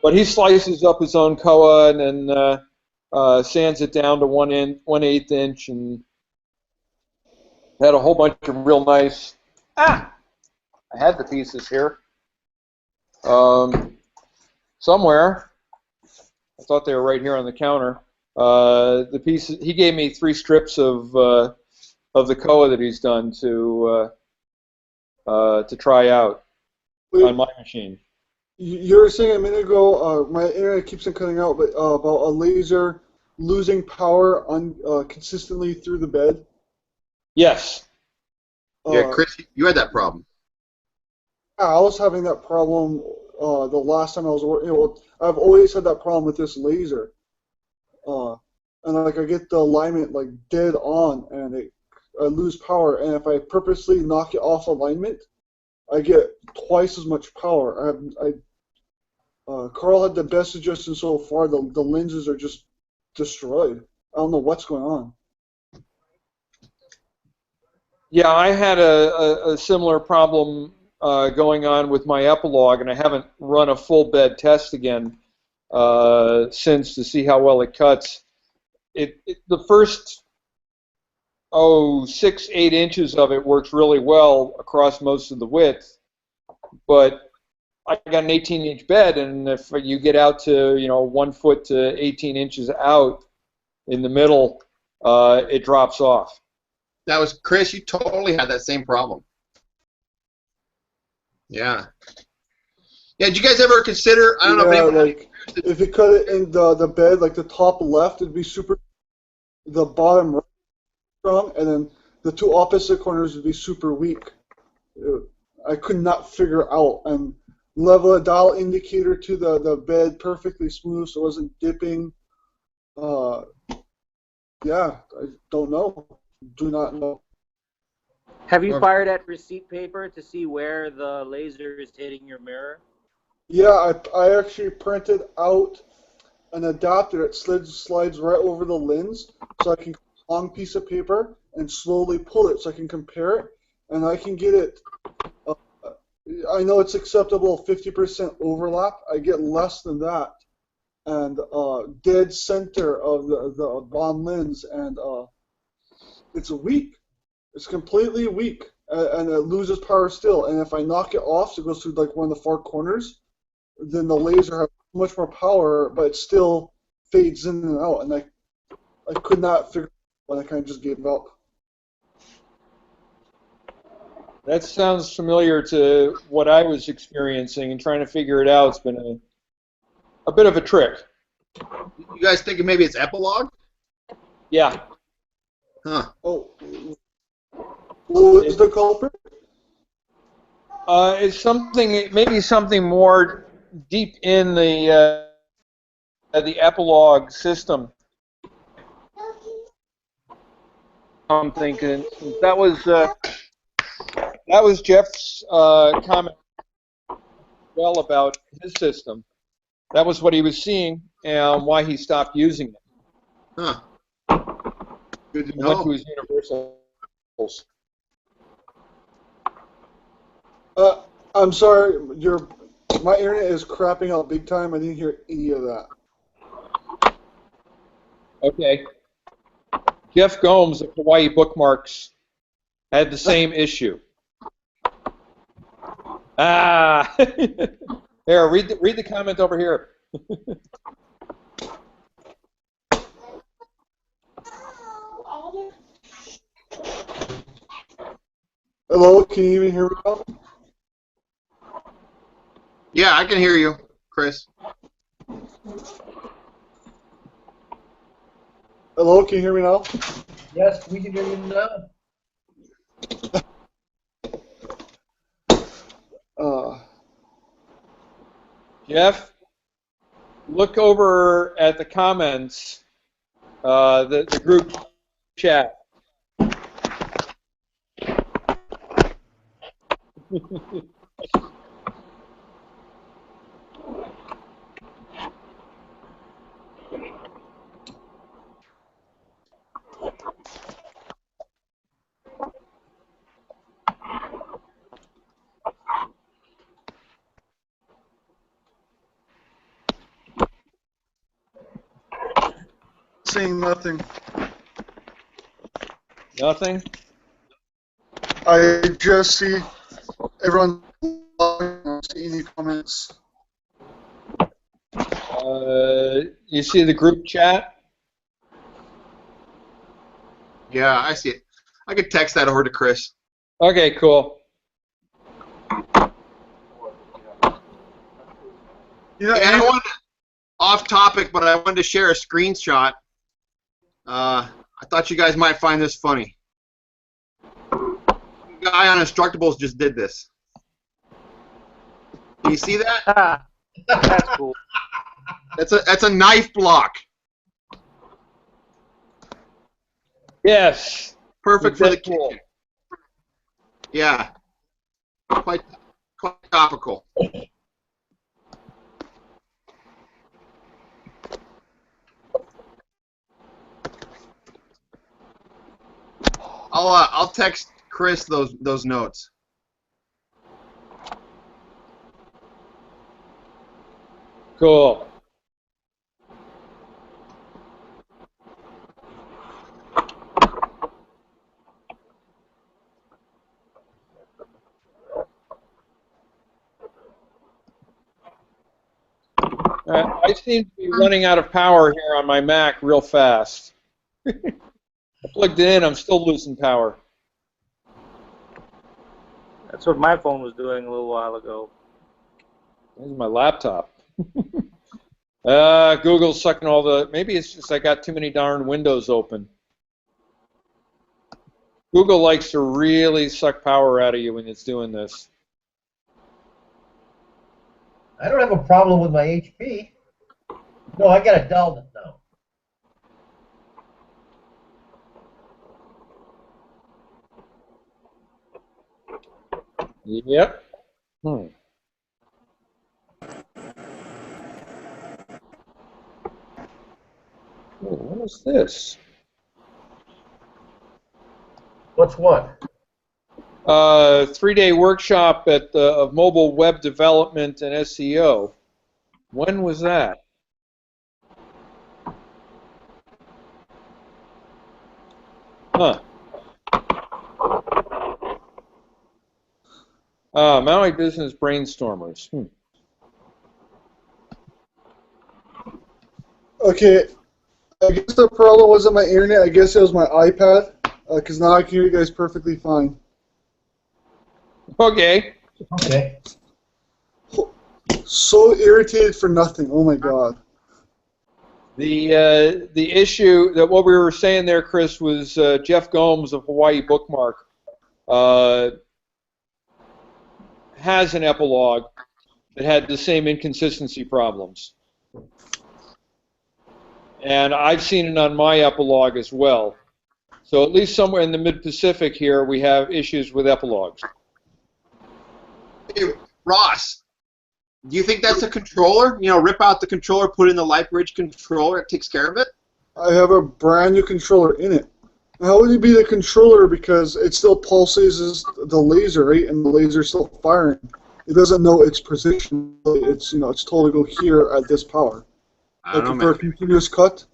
But he slices up his own koa and then sands it down to 1/8 inch, and had a whole bunch of real nice. I had the pieces here somewhere. I thought they were right here on the counter. The pieces he gave me 3 strips of the koa that he's done to try out on my machine. You were saying a minute ago, my internet keeps on cutting out, but about a laser losing power consistently through the bed. Yes. Yeah, Chris, you had that problem. I was having that problem the last time I was working. I've always had that problem with this laser, and like I get the alignment like dead on, and I lose power. And if I purposely knock it off alignment, I get twice as much power. Carl had the best suggestion so far. The lenses are just destroyed. I don't know what's going on. Yeah, I had a similar problem going on with my epilogue, and I haven't run a full bed test again since to see how well it cuts. The first 6-8 inches of it works really well across most of the width, but I got an 18-inch bed, and if you get out to 1 foot to 18 inches out in the middle, it drops off. That was Chris. You totally had that same problem. Yeah. Yeah. Did you guys ever consider? I don't know. Yeah, If anyone, like if you cut it in the bed, like the top left, it'd be super. The bottom right strong, and then the two opposite corners would be super weak. I could not figure out and level a dial indicator to the bed perfectly smooth so it wasn't dipping. Yeah, I don't know. Do not know. Have you fired at receipt paper to see where the laser is hitting your mirror? Yeah, I actually printed out an adapter that slides right over the lens, so I can a long piece of paper and slowly pull it so I can compare it, and I can get it. I know it's acceptable 50% overlap. I get less than that, and dead center of the bond lens, and it's weak. It's completely weak, and it loses power still. And if I knock it off, so it goes through like one of the four corners, then the laser has much more power, but it still fades in and out. And I could not figure it out, and I kind of just gave up. That sounds familiar to what I was experiencing, and trying to figure it out. It's been a bit of a trick. you guys thinking maybe it's epilogue? Yeah. Huh. Oh, what is the culprit? It's maybe something more deep in the epilogue system. I'm thinking that was Jeff's comment well about his system. That was what he was seeing and why he stopped using it. Huh. Good to He went to know. his universals. I'm sorry, my internet is crapping out big time. I didn't hear any of that. Okay. Jeff Gomes of Hawaii Bookmarks had the same issue. Ah, here, read the comment over here. Hello, can you even hear me now? Yeah, I can hear you, Chris. Hello, can you hear me now? Yes, we can hear you now. Jeff, look over at the comments, the group chat. Saying nothing. Nothing? I just see everyone see any comments. You see the group chat? Yeah, I see it. I could text that over to Chris. Okay, cool. You know, And I wanted off topic, but I wanted to share a screenshot. I thought you guys might find this funny. The guy on Instructables just did this. Can you see that? That's cool. That's a knife block. Yes. Perfect for the Cool. kitchen. Yeah. Quite topical. I'll text Chris those notes. Cool. I seem to be running out of power here on my Mac real fast. I plugged it in, I'm still losing power. That's what my phone was doing a little while ago. This is my laptop. Google's sucking all the, maybe it's just I got too many darn windows open. Google likes to really suck power out of you when it's doing this. I don't have a problem with my HP. No, I got a Dell now. Yep. Hmm. Oh, what is this? What's what? 3-day workshop of mobile web development and SEO. When was that? Huh. Maui Business Brainstormers. Okay, I guess the problem wasn't my internet. I guess it was my iPad, because now I can hear you guys perfectly fine. Okay. Okay. So irritated for nothing. Oh my god. The issue that what we were saying there, Chris, was Jeff Gomes of Hawaii Bookmark has an epilogue that had the same inconsistency problems. And I've seen it on my epilogue as well. So at least somewhere in the mid-Pacific here, we have issues with epilogues. Hey, Ross, do you think that's a controller? You know, rip out the controller, put in the LightBridge controller, it takes care of it? I have a brand new controller in it. How would it be the controller, because it still pulses the laser, right? And the laser's still firing. It doesn't know its position. It's, you know, it's told to go here at this power. I don't Like know, for a man. continuous cut.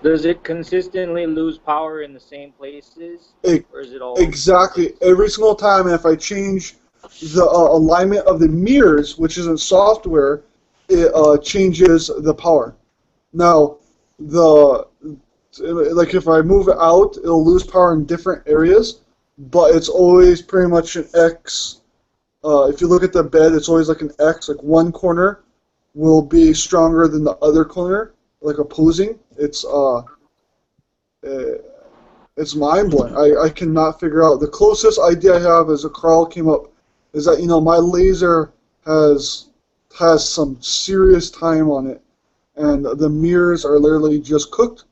Does it consistently lose power in the same places, or is it all Exactly. Every single time, and if I change the alignment of the mirrors, which isn't software, it changes the power. Now, like if I move it out, it'll lose power in different areas, but it's always pretty much an X. If you look at the bed, it's always like an X. Like one corner will be stronger than the other corner, like opposing. It's mind-blowing. I cannot figure out. The closest idea I have is a Carl came up, is that, you know, my laser has some serious time on it, and the mirrors are literally just cooked.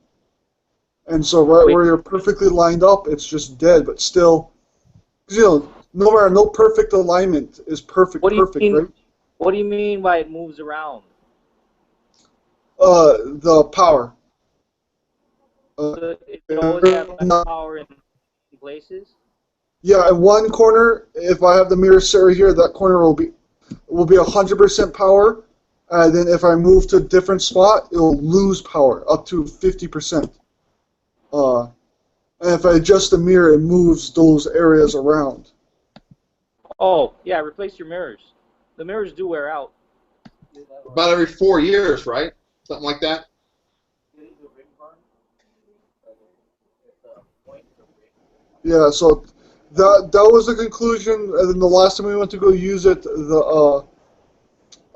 And so right where you're perfectly lined up, it's just dead. But still, you know, no perfect alignment is perfect, right? What do you mean by it moves around? The power. So it always has less power in places? Yeah, in one corner, if I have the mirror set right here, that corner will be 100% power. And then if I move to a different spot, it'll lose power up to 50%. And if I adjust the mirror, it moves those areas around. Oh, yeah, replace your mirrors. The mirrors do wear out. About every 4 years, right? Something like that. Yeah, so that was the conclusion. And then the last time we went to go use it,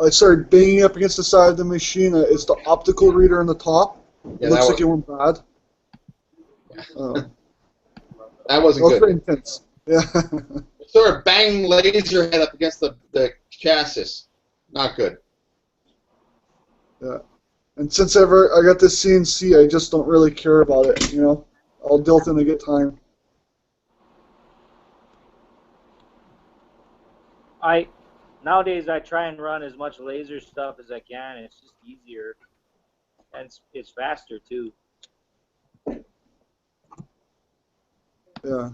I started banging up against the side of the machine. It's the optical reader on the top. Yeah, It looks like it went bad. That wasn't That was good. pretty intense. Yeah. Sort of bang laser head up against the chassis. Not good. Yeah. And since I got this CNC, I just don't really care about it, you know? I'll deal with it when I get time. Nowadays I try and run as much laser stuff as I can, and it's just easier, and it's faster too. Yeah.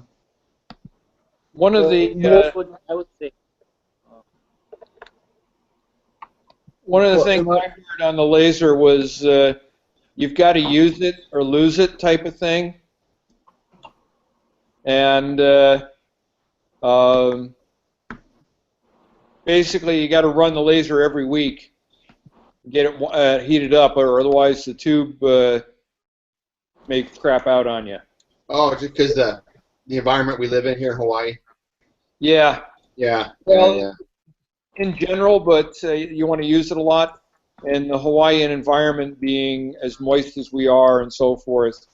One of the I would say. One of the things I heard on the laser was you've got to use it or lose it type of thing. And basically you got to run the laser every week. get it heated up, or otherwise the tube may crap out on you. Oh, just because the environment we live in here in Hawaii. Yeah. Yeah. Well, yeah. in general, but you want to use it a lot. And the Hawaiian environment being as moist as we are and so forth,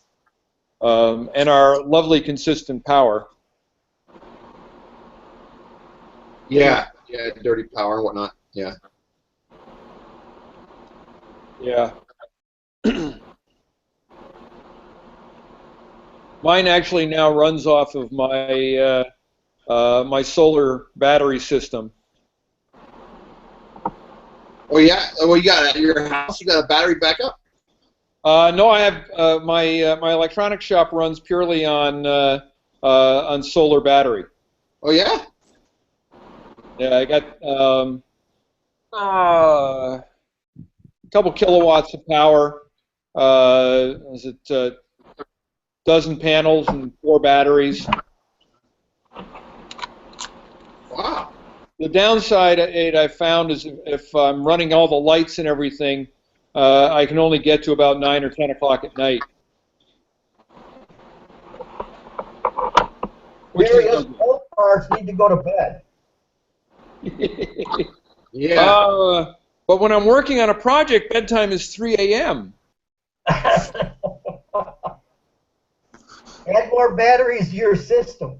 and our lovely consistent power. Yeah. Yeah. Dirty power and whatnot. Yeah. Yeah. Mine actually now runs off of my my solar battery system. Oh yeah. Well, you got at your house. You got a battery backup. No, I have my my electronics shop runs purely on solar battery. Oh yeah. Yeah, I got a couple kilowatts of power. Is it dozen panels and 4 batteries? Wow. The downside I found is if I'm running all the lights and everything, I can only get to about 9 or 10 o'clock at night. Gary, us old parts need to go to bed. Yeah. But when I'm working on a project, bedtime is 3 a.m. Add more batteries to your system.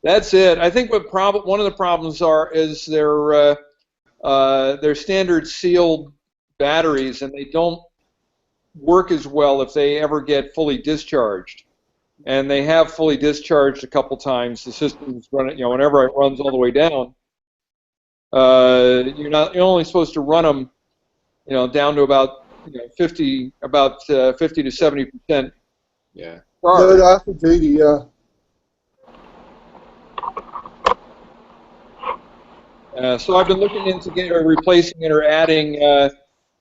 That's it. I think one of the problems is they're standard sealed batteries, and they don't work as well if they ever get fully discharged. And they have fully discharged a couple times. The system's running, whenever it runs all the way down, you're only supposed to run them, down to about 50 to 70%. Yeah. That after 80, yeah. So I've been looking into replacing it or adding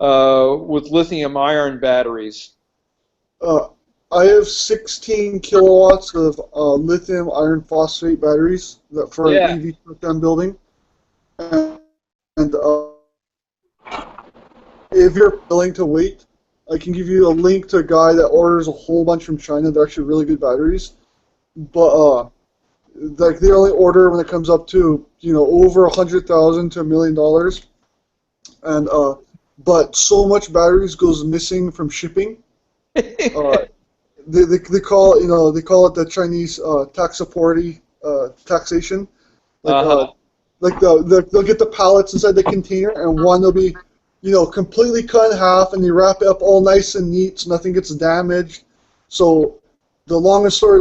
with lithium ion batteries. I have 16 kilowatts of lithium iron phosphate batteries for an EV truck I'm building. And if you're willing to wait, I can give you a link to a guy that orders a whole bunch from China. They're actually really good batteries. But like they only order when it comes up to over $100,000 to $1 million, and but so much batteries goes missing from shipping. They call it the Chinese taxation. Like they'll get the pallets inside the container, and one will be completely cut in half, and they wrap it up all nice and neat so nothing gets damaged. So the story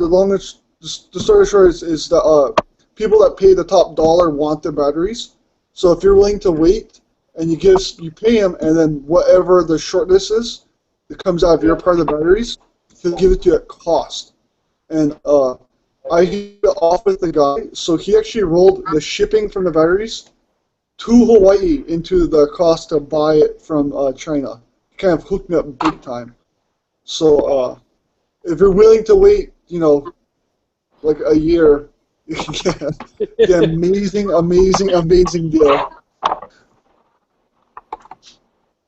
short is that people that pay the top dollar want their batteries. So if you're willing to wait and you pay them, and then whatever the shortness is that comes out of your part of the batteries, he'll give it to you at cost. And I hit it off with the guy, so he actually rolled the shipping from the batteries to Hawaii into the cost to buy it from China. He kind of hooked me up big time. So if you're willing to wait, like a year, you can get an amazing deal.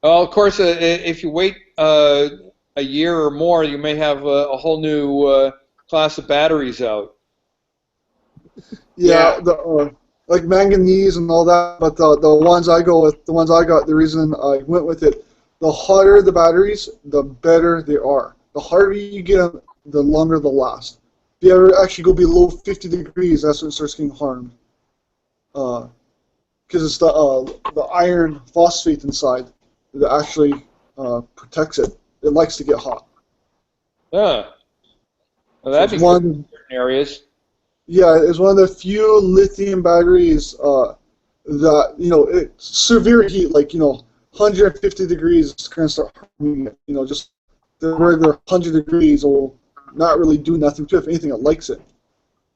Well, of course, if you wait a year or more, you may have a whole new class of batteries out. Yeah. Like manganese and all that, but the ones I got, the reason I went with it, the hotter the batteries, the better they are. The harder you get them, the longer they'll last. If you ever actually go below 50 degrees, that's when it starts getting harmed. Because it's the iron phosphate inside that actually protects it. It likes to get hot. Well, that'd be good in certain areas. Yeah, it's one of the few lithium batteries that it's severe heat, like 150 degrees, it's going to start harming it. Just the regular 100 degrees will not really do nothing to it. If anything, it likes it.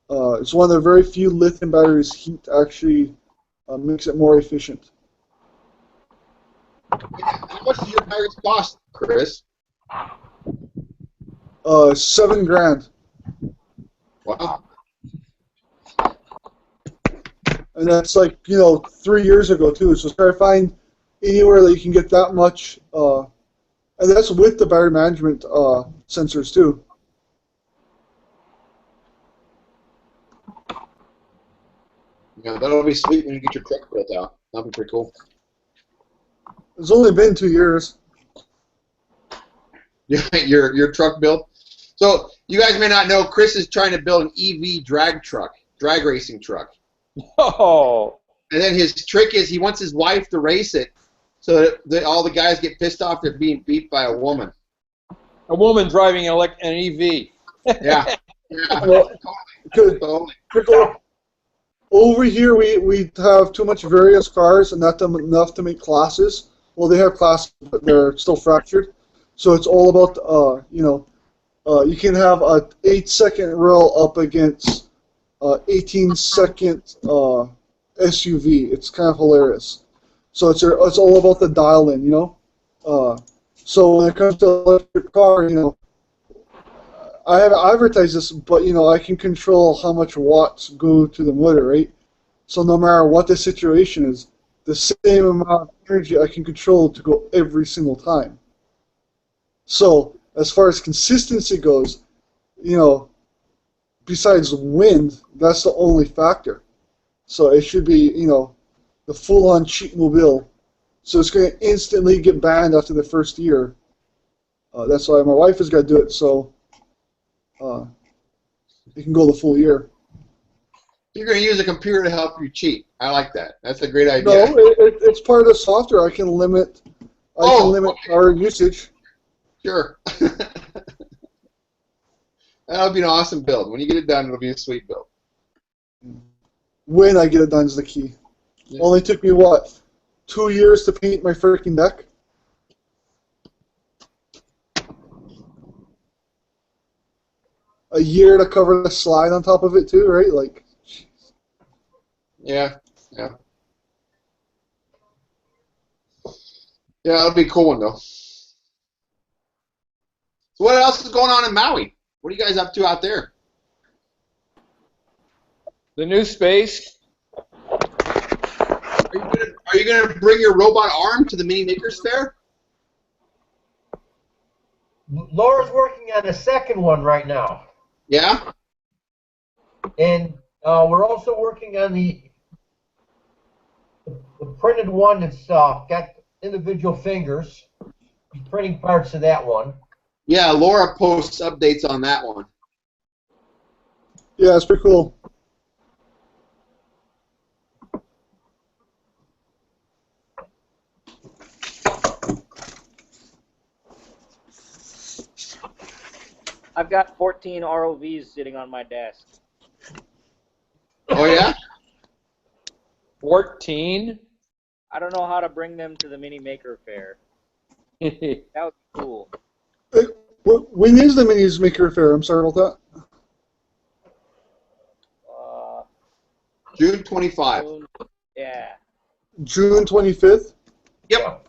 It's one of the very few lithium batteries heat actually makes it more efficient. How much do your batteries cost, Chris? $7,000. Wow. And that's like 3 years ago too. So try to find anywhere that you can get that much, and that's with the battery management sensors too. Yeah, that'll be sweet when you get your truck built out. That'll be pretty cool. It's only been 2 years. Your truck built. So you guys may not know, Chris is trying to build an EV drag racing truck. Oh, And then his trick is he wants his wife to race it, so that all the guys get pissed off they're being beat by a woman. a woman driving an EV. Yeah. Yeah. Well, Totally. over here we have too much various cars and not enough to make classes. Well, they have classes, but they're still fractured. So it's all about you can have a 8-second rail up against 18-second SUV. It's kind of hilarious. So it's all about the dial-in, you know. So when it comes to electric car, I haven't advertised this, but I can control how much watts go to the motor, right? So no matter what the situation is, the same amount of energy I can control to go every single time. So as far as consistency goes, besides wind, that's the only factor. So it should be, the full-on cheap mobile. So it's going to instantly get banned after the first year. That's why my wife has got to do it, so you can go the full year. You're going to use a computer to help you cheat. I like that. That's a great idea. No, it's part of the software. I can limit our usage. Sure. That'll be an awesome build. When you get it done, it'll be a sweet build. When I get it done is the key. Yeah. Only took me, 2 years to paint my freaking deck? A year to cover the slide on top of it too, right? Like. Yeah. Yeah, that'll be a cool one, though. So what else is going on in Maui? What are you guys up to out there? The new space. Are you gonna bring your robot arm to the Mini Makers Fair? Laura's working on a second one right now. Yeah? And we're also working on the printed one that's got individual fingers. He's printing parts of that one. Yeah, Laura posts updates on that one. Yeah, it's pretty cool. I've got 14 ROVs sitting on my desk. Oh, yeah? 14? I don't know how to bring them to the Mini Maker Fair. That would be cool. When is the Minis Maker Fair? I'm sorry about that. June 25. Yeah. June 25th? Yep.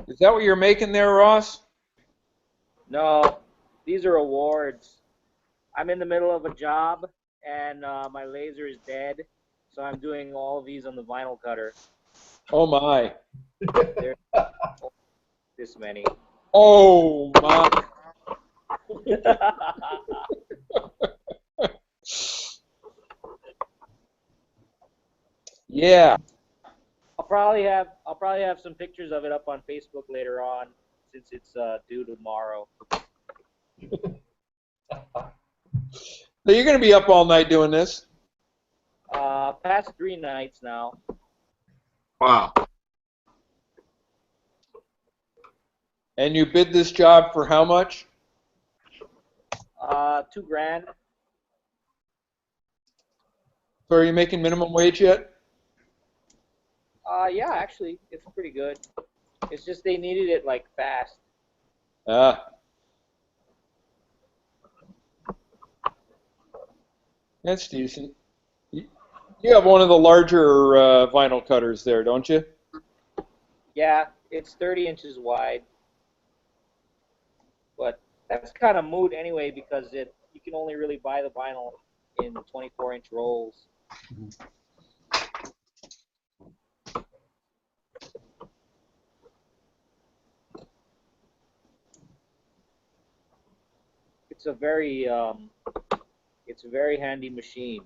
Is that what you're making there, Ross? No, these are awards. I'm in the middle of a job, and my laser is dead, so I'm doing all of these on the vinyl cutter. Oh my. There's this many. Oh my. Yeah. I'll probably have some pictures of it up on Facebook later on, since it's due tomorrow. So you're going to be up all night doing this? Past 3 nights now. Wow. And you bid this job for how much? $2,000. So are you making minimum wage yet? Yeah, actually, it's pretty good. It's just they needed it like fast. That's decent. You have one of the larger vinyl cutters there, don't you? Yeah, it's 30 inches wide. But that's kind of moot anyway, because you can only really buy the vinyl in 24-inch rolls. It's a very handy machine.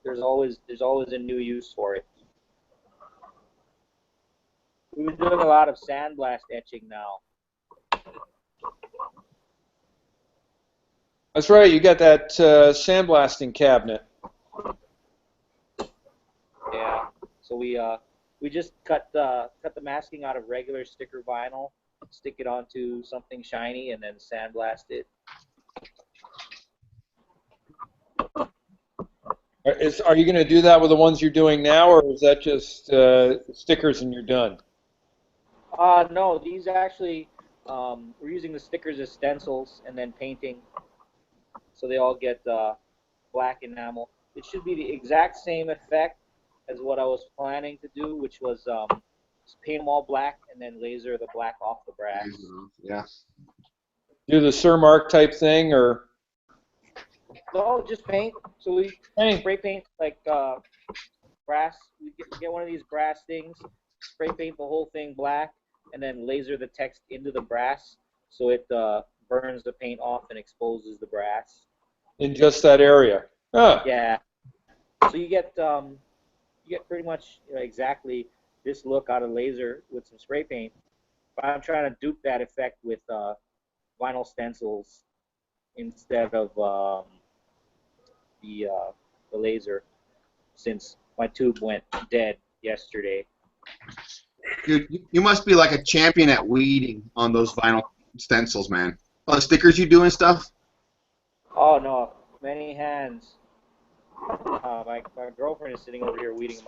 There's always a new use for it. We've been doing a lot of sandblast etching now. That's right. You got that sandblasting cabinet. Yeah. So we just cut the masking out of regular sticker vinyl, stick it onto something shiny, and then sandblast it. Are you going to do that with the ones you're doing now, or is that just stickers and you're done? No, these actually, we're using the stickers as stencils and then painting, so they all get black enamel. It should be the exact same effect as what I was planning to do, which was just paint them all black and then laser the black off the brass. Yeah. Do the Sir Mark type thing, or? No, just paint. So we Paint. spray paint like brass. We get one of these brass things, spray paint the whole thing black, and then laser the text into the brass, so it burns the paint off and exposes the brass. In just that area? Huh. Yeah. So you get pretty much exactly this look out of laser with some spray paint. But I'm trying to dupe that effect with vinyl stencils instead of the laser, since my tube went dead yesterday. Dude, you must be like a champion at weeding on those vinyl stencils, man. All the stickers you do and stuff? Oh no, many hands. My girlfriend is sitting over here weeding them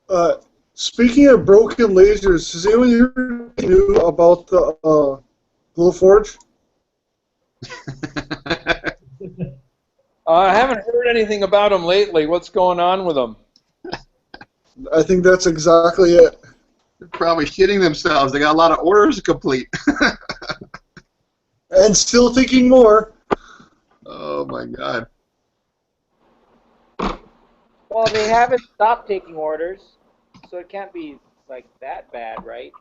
out. Speaking of broken lasers, has anyone here knew about the Glowforge? I haven't heard anything about them lately. What's going on with them? I think that's exactly it. They're probably shitting themselves. They got a lot of orders to complete. And still thinking more. Oh my God. Well, they haven't stopped taking orders, so it can't be like that bad, right?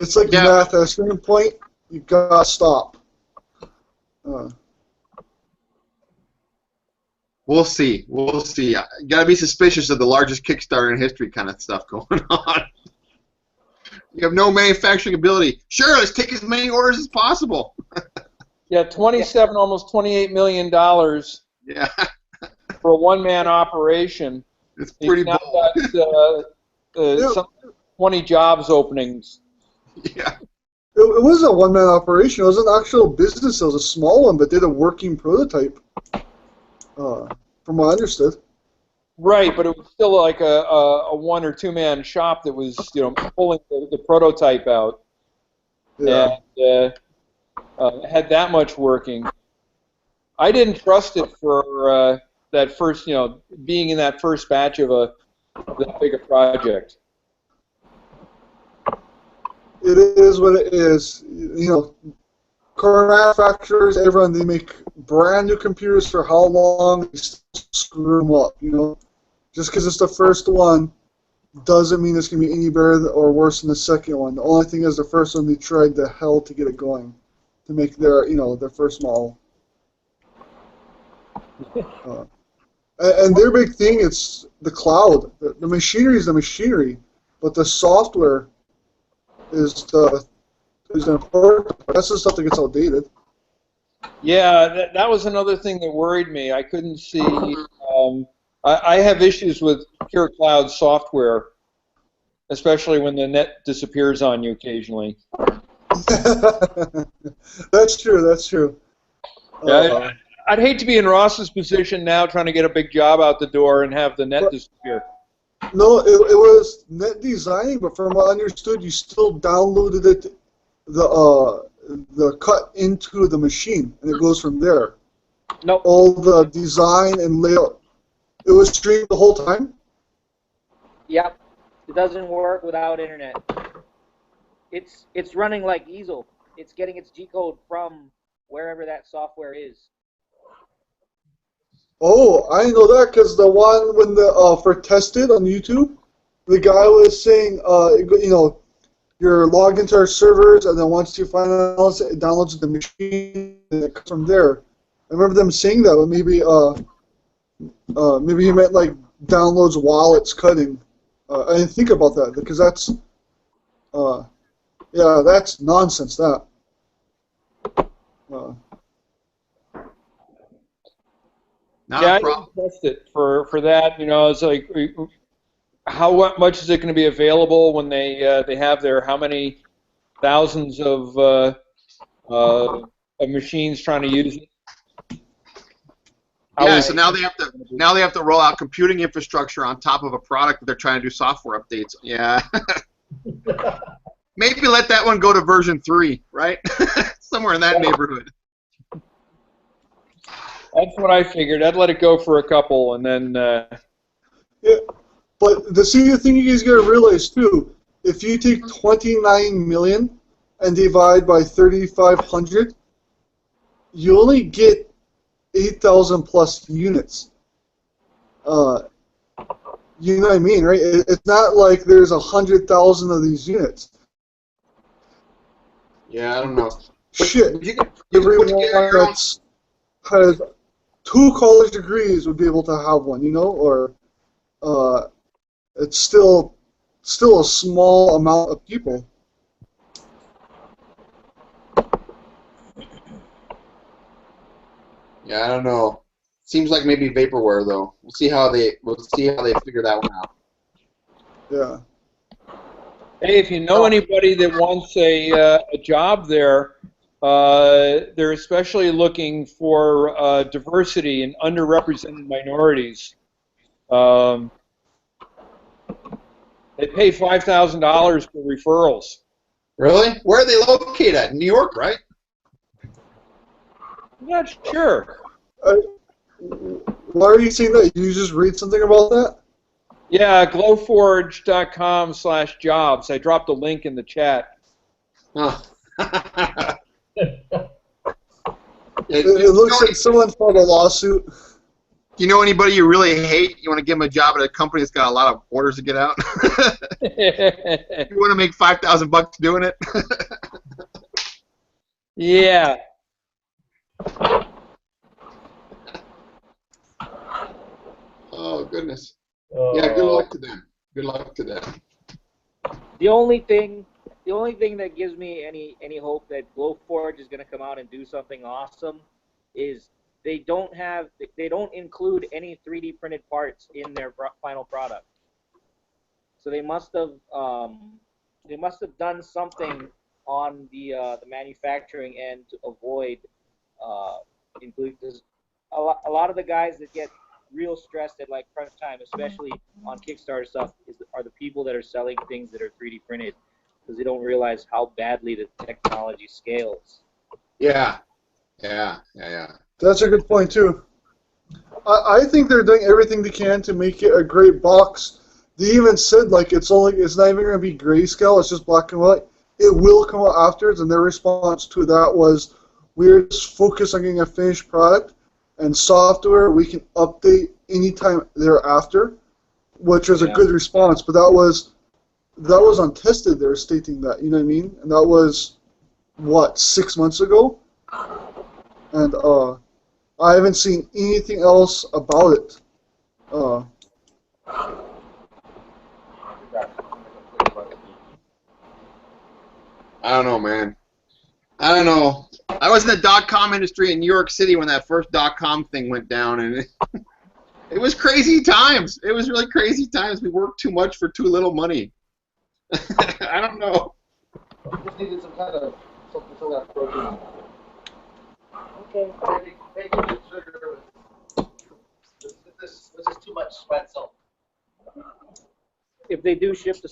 It's like Yeah. math. At a certain point, you gotta stop. We'll see. We'll see. You gotta be suspicious of the largest Kickstarter in history kind of stuff going on. You have no manufacturing ability. Sure, let's take as many orders as possible. Yeah, 27, almost $28 million Yeah, for a one-man operation. it's pretty He's now bold. got some 20 jobs openings. Yeah. It was a one-man operation. It was an actual business. It was a small one, but did a working prototype. From what I understood. Right, but it was still like a one or two man shop that was, pulling the prototype out. Yeah. And had that much working. I didn't trust it for that first, being in that first batch of that big a project. It is what it is. Car manufacturers, everyone, they make brand new computers for how long? They screw them up, Just because it's the first one doesn't mean it's going to be any better or worse than the second one. The only thing is the first one they tried the hell to get it going, to make their first model. And their big thing is the cloud. The machinery is the machinery, but the software is important. That's the stuff that gets outdated. Yeah, that was another thing that worried me. I couldn't see. I have issues with pure cloud software, especially when the net disappears on you occasionally. That's true. That's true. Yeah, I'd hate to be in Ross's position now, trying to get a big job out the door and have the net disappear. No, it was net designing, but from what I understood, you still downloaded it, the cut into the machine, and it goes from there. Nope. All the design and layout. It was streamed the whole time? Yep. It doesn't work without internet. It's running like easel. It's getting its G code from wherever that software is. Oh, I know that because the one when the for tested on YouTube, the guy was saying, you know, you're logged into our servers, and then once you finalize it, it downloads the machine, and it comes from there. I remember them saying that, but maybe he meant like downloads while it's cutting. I didn't think about that because that's, yeah, that's nonsense. That. Not Yeah, a I problem. didn't test it for that. You know, it's like how much is it going to be available when they have their how many thousands of machines trying to use it? How Yeah, is so it now gonna they have to roll out computing infrastructure on top of a product that they're trying to do software updates. Yeah. Maybe let that one go to version 3, right? Somewhere in that neighborhood. That's what I figured. I'd let it go for a couple, and then Yeah, but the thing you guys gotta realize too, if you take 29 million and divide by 3,500, you only get 8,000 plus units. You know what I mean, right? It's not like there's 100,000 of these units. Yeah, I don't know. Shit, You can put everyone together your own. that's has 2 college degrees would be able to have one, you know, or it's still a small amount of people. Yeah, I don't know. Seems like maybe vaporware though. We'll see how they figure that one out. Yeah. hey, if you know anybody that wants a job there, they're especially looking for diversity and underrepresented minorities. Um, they pay $5,000 for referrals. Really? Where are they located at? New York, right? I'm not sure. Why are you saying that? You just read something about that? Yeah, glowforge.com/jobs. I dropped a link in the chat. Huh. It looks like someone filed a lawsuit. Do you know anybody you really hate? You want to give them a job at a company that's got a lot of orders to get out? You want to make $5,000 doing it? Yeah. Oh goodness. Yeah, good luck to them. Good luck to them. The only thing that gives me any hope that Glowforge is going to come out and do something awesome is they don't include any 3D printed parts in their final product. So they must have done something on the manufacturing end to avoid including, because a lot of the guys that get real stressed at like crunch time, especially on Kickstarter stuff, are the people that are selling things that are 3D printed, because they don't realize how badly the technology scales. Yeah. That's a good point too. I think they're doing everything they can to make it a great box. They even said like it's not even going to be grayscale. It's just black and white. It will come out afterwards, and their response to that was, we're just focused on getting a finished product, and software we can update anytime thereafter, which was a good response. But that was untested. They're stating that, you know what I mean? And that was what, 6 months ago, and I haven't seen anything else about it. I don't know, man. I don't know. I was in the .com industry in New York City when that first .com thing went down, and it was crazy times. It was really crazy times. We worked too much for too little money. I don't know. Just needed some kind of something for that protein. Okay. Bacon and sugar. This is too much sweat cell. If they do ship the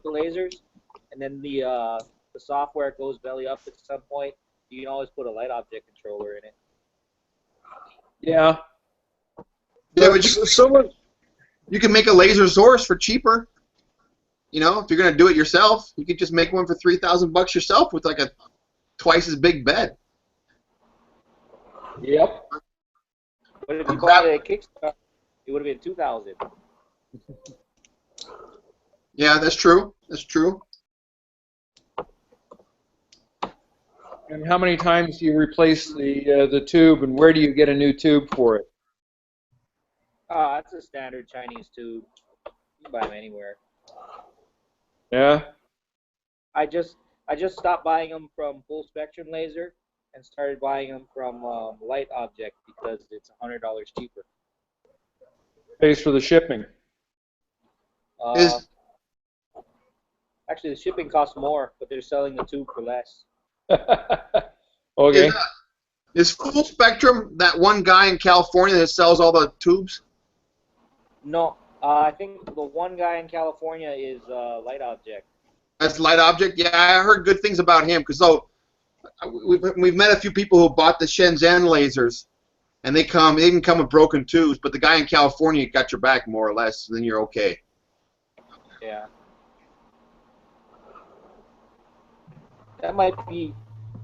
lasers, and then the software goes belly up at some point, you can always put a light object controller in it. Yeah. Yeah, but you can make a laser source for cheaper. You know, if you're gonna do it yourself, you could just make one for $3,000 yourself with like a twice as big bed. Yep. But if you bought it at Kickstarter, it would have been 2,000. Yeah, that's true. That's true. And how many times do you replace the tube, and where do you get a new tube for it? That's a standard Chinese tube. You can buy them anywhere. Yeah. I just stopped buying them from Full Spectrum Laser and started buying them from Light Object because it's $100 cheaper. Pays for the shipping. Actually, the shipping costs more, but they're selling the tube for less. Okay. Is Full Spectrum that one guy in California that sells all the tubes? No, I think the one guy in California is Light Object. That's Light Object. Yeah, I heard good things about him because we've met a few people who bought the Shenzhen lasers, and they didn't come with broken tubes, but the guy in California got your back more or less, so then you're okay. Yeah. That might be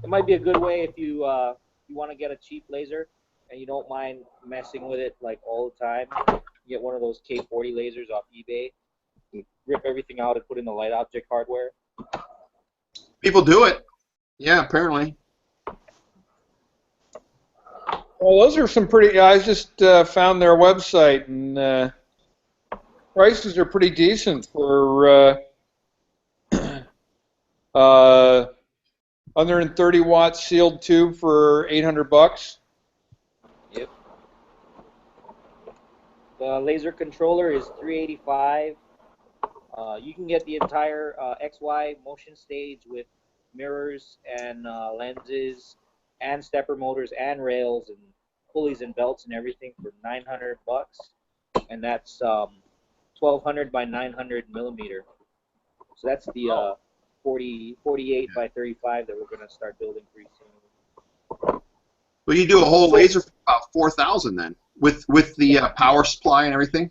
a good way if you want to get a cheap laser and you don't mind messing with it like all the time. You get one of those K40 lasers off eBay, rip everything out and put in the Light Object hardware. People do it. Yeah, apparently. Well, those are some pretty. I just found their website, and prices are pretty decent for 130-watt sealed tube for $800. Yep. The laser controller is $385. You can get the entire XY motion stage with mirrors and lenses and stepper motors and rails and pulleys and belts and everything for $900, and that's 1200 by 900 millimeter. So that's the 48 by 35 that we're going to start building pretty soon. Well, you do a whole laser for about 4,000 then, with the power supply and everything.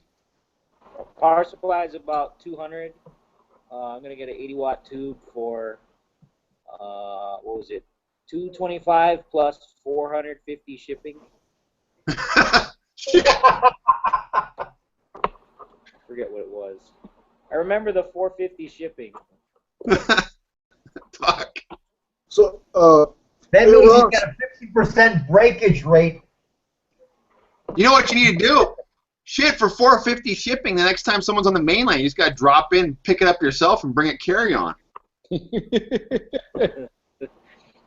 Power supply is about 200. I'm going to get an 80-watt tube for what was it? 225 plus 450 shipping. Forget what it was. I remember the 450 shipping. Fuck. So, That Hey, means Ross. he's got a 50% breakage rate. You know what you need to do? Shit, for 450 shipping, the next time someone's on the main line, you just got to drop in, pick it up yourself, and bring it carry on.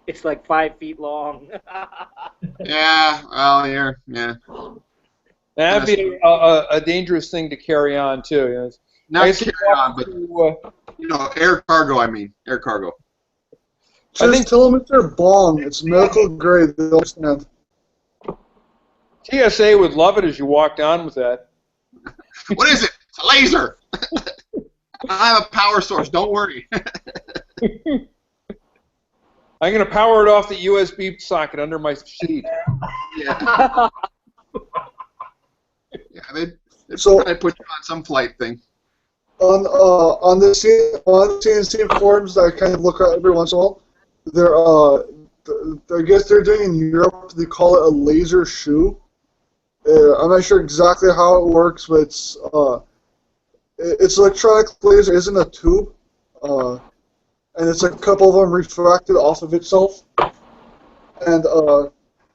It's like 5 feet long. Yeah, well, yeah. That'd be a dangerous thing to carry on too. You know. Not guess carry you walk on, but air cargo. I mean, air cargo. just tell them it's their bong. It's medical grade. They understand. TSA would love it as you walk down with that. What is it? It's a laser. I have a power source. Don't worry. I'm going to power it off the USB socket under my seat. Yeah. They So- probably put you on some flight thing. On the CNC forums that I kind of look at every once in a while, I guess they're doing in Europe. They call it a laser shoe. I'm not sure exactly how it works, but it's electronic laser. It isn't a tube, and it's a couple of them refracted off of itself. And I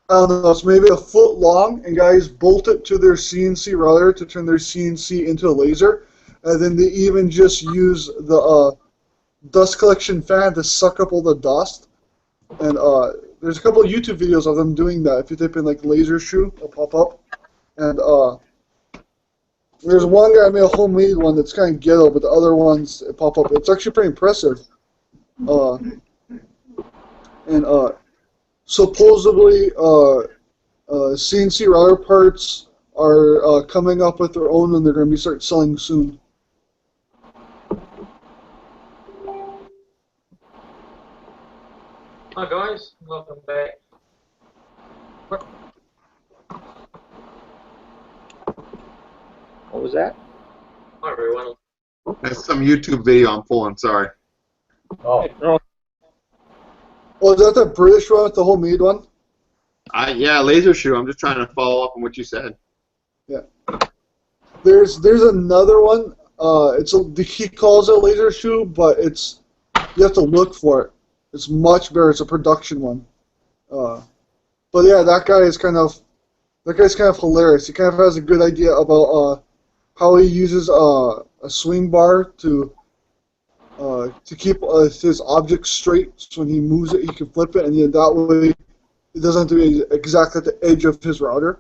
don't know, it's maybe a foot long, and guys bolt it to their CNC router to turn their CNC into a laser. And then they even just use the dust collection fan to suck up all the dust. And there's a couple of YouTube videos of them doing that. If you type in like laser shoe, it'll pop up. And there's one guy made a homemade one that's kind of ghetto, but the other ones pop up. It's actually pretty impressive. Supposedly CNC router parts are coming up with their own, and they're going to be start selling soon. Hi guys, welcome back. What was that? Hi everyone. That's some YouTube video I'm pulling. Sorry. Oh, Oh, is that the British one with the homemade one? Yeah, laser shoe. I'm just trying to follow up on what you said. Yeah. There's another one. He calls it a laser shoe, but you have to look for it. It's much better. It's a production one. But yeah, that guy's kind of hilarious. He kind of has a good idea about how he uses a swing bar to keep his object straight. So when he moves it, he can flip it, and then that way it doesn't have to be exactly at the edge of his router.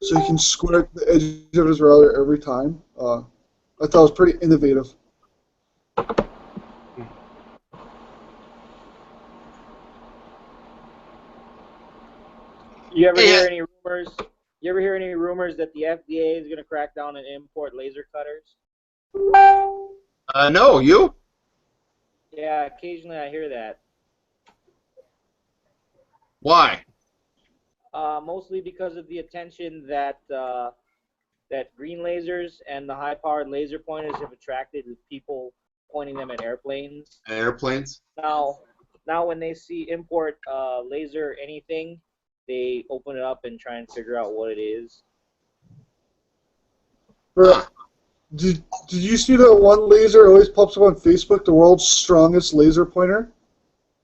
So he can square the edge of his router every time. I thought it was pretty innovative. You ever hear any rumors? You ever hear any rumors that the FDA is going to crack down and import laser cutters? No, you? Yeah, occasionally I hear that. Why? Mostly because of the attention that that green lasers and the high-powered laser pointers have attracted with people pointing them at airplanes. Airplanes? Now when they see import laser anything, they open it up and try and figure out what it is. Did you see that one laser that always pops up on Facebook? The world's strongest laser pointer.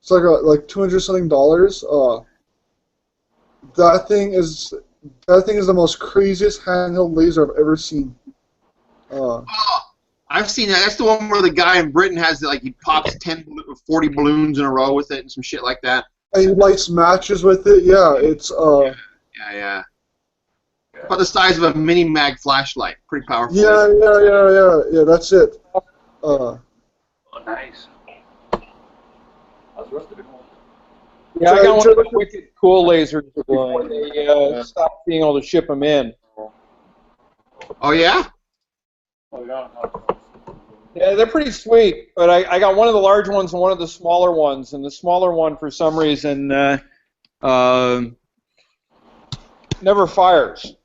It's like $200 something. That thing is the most craziest handheld laser I've ever seen. I've seen that. That's the one where the guy in Britain has he pops 40 balloons in a row with it and some shit like that. And he lights matches with it. Yeah, it's Yeah. About the size of a mini mag flashlight. Pretty powerful. Yeah. That's it. Oh, nice. How's the rest of it going? Yeah, I got one of the wicked cool lasers before they stopped being able to ship them in. Oh, yeah? Oh, yeah. Yeah, they're pretty sweet, but I got one of the large ones and one of the smaller ones, and the smaller one, for some reason, never fires.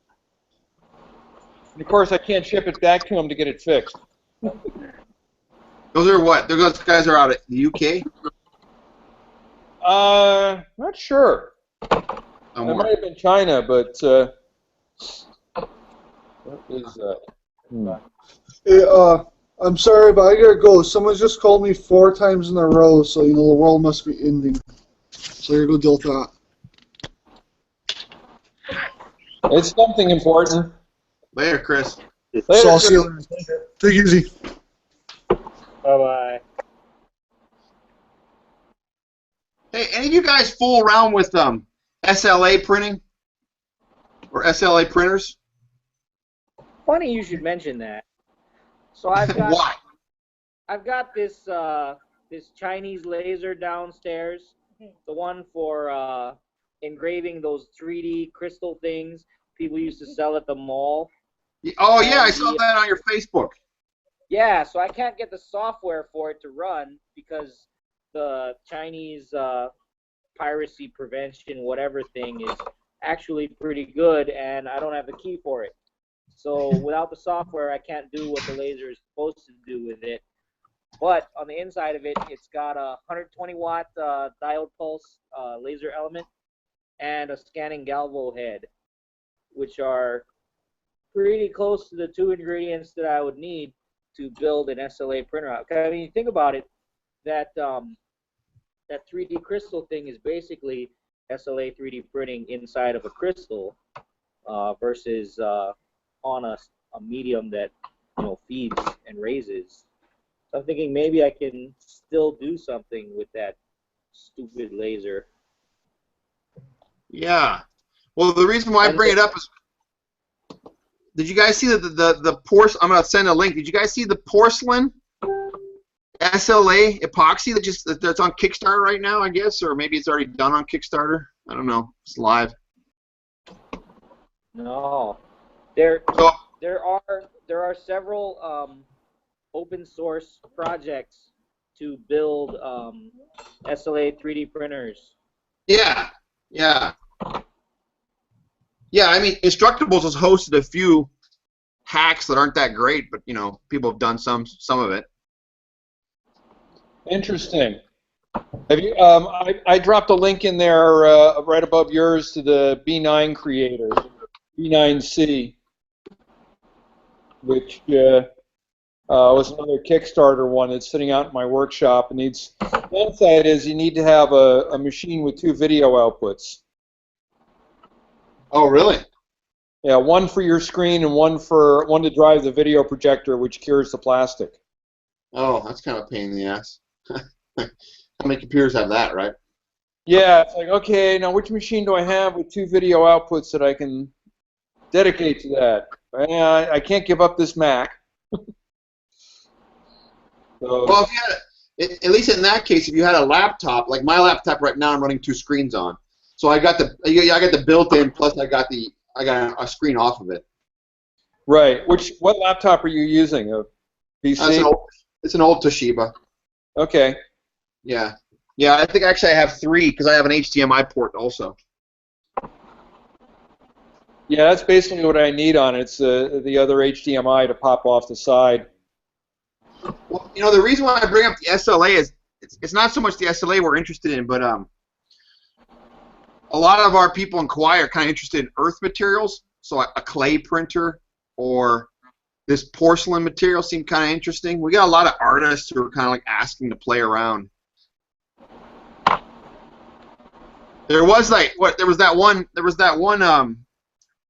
And of course, I can't ship it back to them to get it fixed. Those are what? Those guys are out at the UK? Not sure. It might have been China, but what is that? Hey, I'm sorry, but I gotta go. Someone's just called me 4 times in a row, so the world must be ending. So I gotta go deal with that. It's something important. Later, Chris. Later, So I'll see you later. Take it easy. Bye-bye. Hey, any of you guys fool around with SLA printing? Or SLA printers? Funny you should mention that. So I've got Why? I've got this this Chinese laser downstairs, the one for engraving those 3D crystal things people used to sell at the mall. Oh, yeah, I saw that on your Facebook. Yeah, so I can't get the software for it to run because the Chinese piracy prevention whatever thing is actually pretty good, and I don't have the key for it. So without the software, I can't do what the laser is supposed to do with it. But on the inside of it, it's got a 120-watt diode pulse laser element and a scanning galvo head, which are pretty close to the 2 ingredients that I would need to build an SLA printer out. I mean, think about it, that that 3D crystal thing is basically SLA 3D printing inside of a crystal versus on a medium that feeds and raises. So I'm thinking maybe I can still do something with that stupid laser. Yeah. Well, the reason why I bring it up is, did you guys see the porcelain? I'm gonna send a link. Did you guys see the porcelain SLA epoxy that's on Kickstarter right now? I guess, or maybe it's already done on Kickstarter. I don't know. It's live. No, there are several open source projects to build SLA 3D printers. Yeah. I mean, Instructables has hosted a few hacks that aren't that great, but people have done some of it. Interesting. Have you? I dropped a link in there right above yours to the B9 creator, B9C, which was another Kickstarter one that's sitting out in my workshop. And needs. The downside is you need to have a machine with 2 video outputs. Oh, really? Yeah, one for your screen and one to drive the video projector, which cures the plastic. Oh, that's kind of a pain in the ass. How many computers have that, right? Yeah, it's like, okay, now which machine do I have with 2 video outputs that I can dedicate to that? I can't give up this Mac. Well, if you had at least in that case, if you had a laptop, like my laptop right now, I'm running 2 screens on. So I got the built-in, plus I got a screen off of it. Right. What laptop are you using? A PC? It's an old Toshiba. Okay. Yeah. Yeah, I think actually I have 3 because I have an HDMI port also. Yeah, that's basically what I need on it. It's the other HDMI to pop off the side. Well, the reason why I bring up the SLA is it's not so much the SLA we're interested in, but a lot of our people in Kauai are kind of interested in earth materials, so a clay printer or this porcelain material seemed kind of interesting. We got a lot of artists who are kind of like asking to play around. There was that one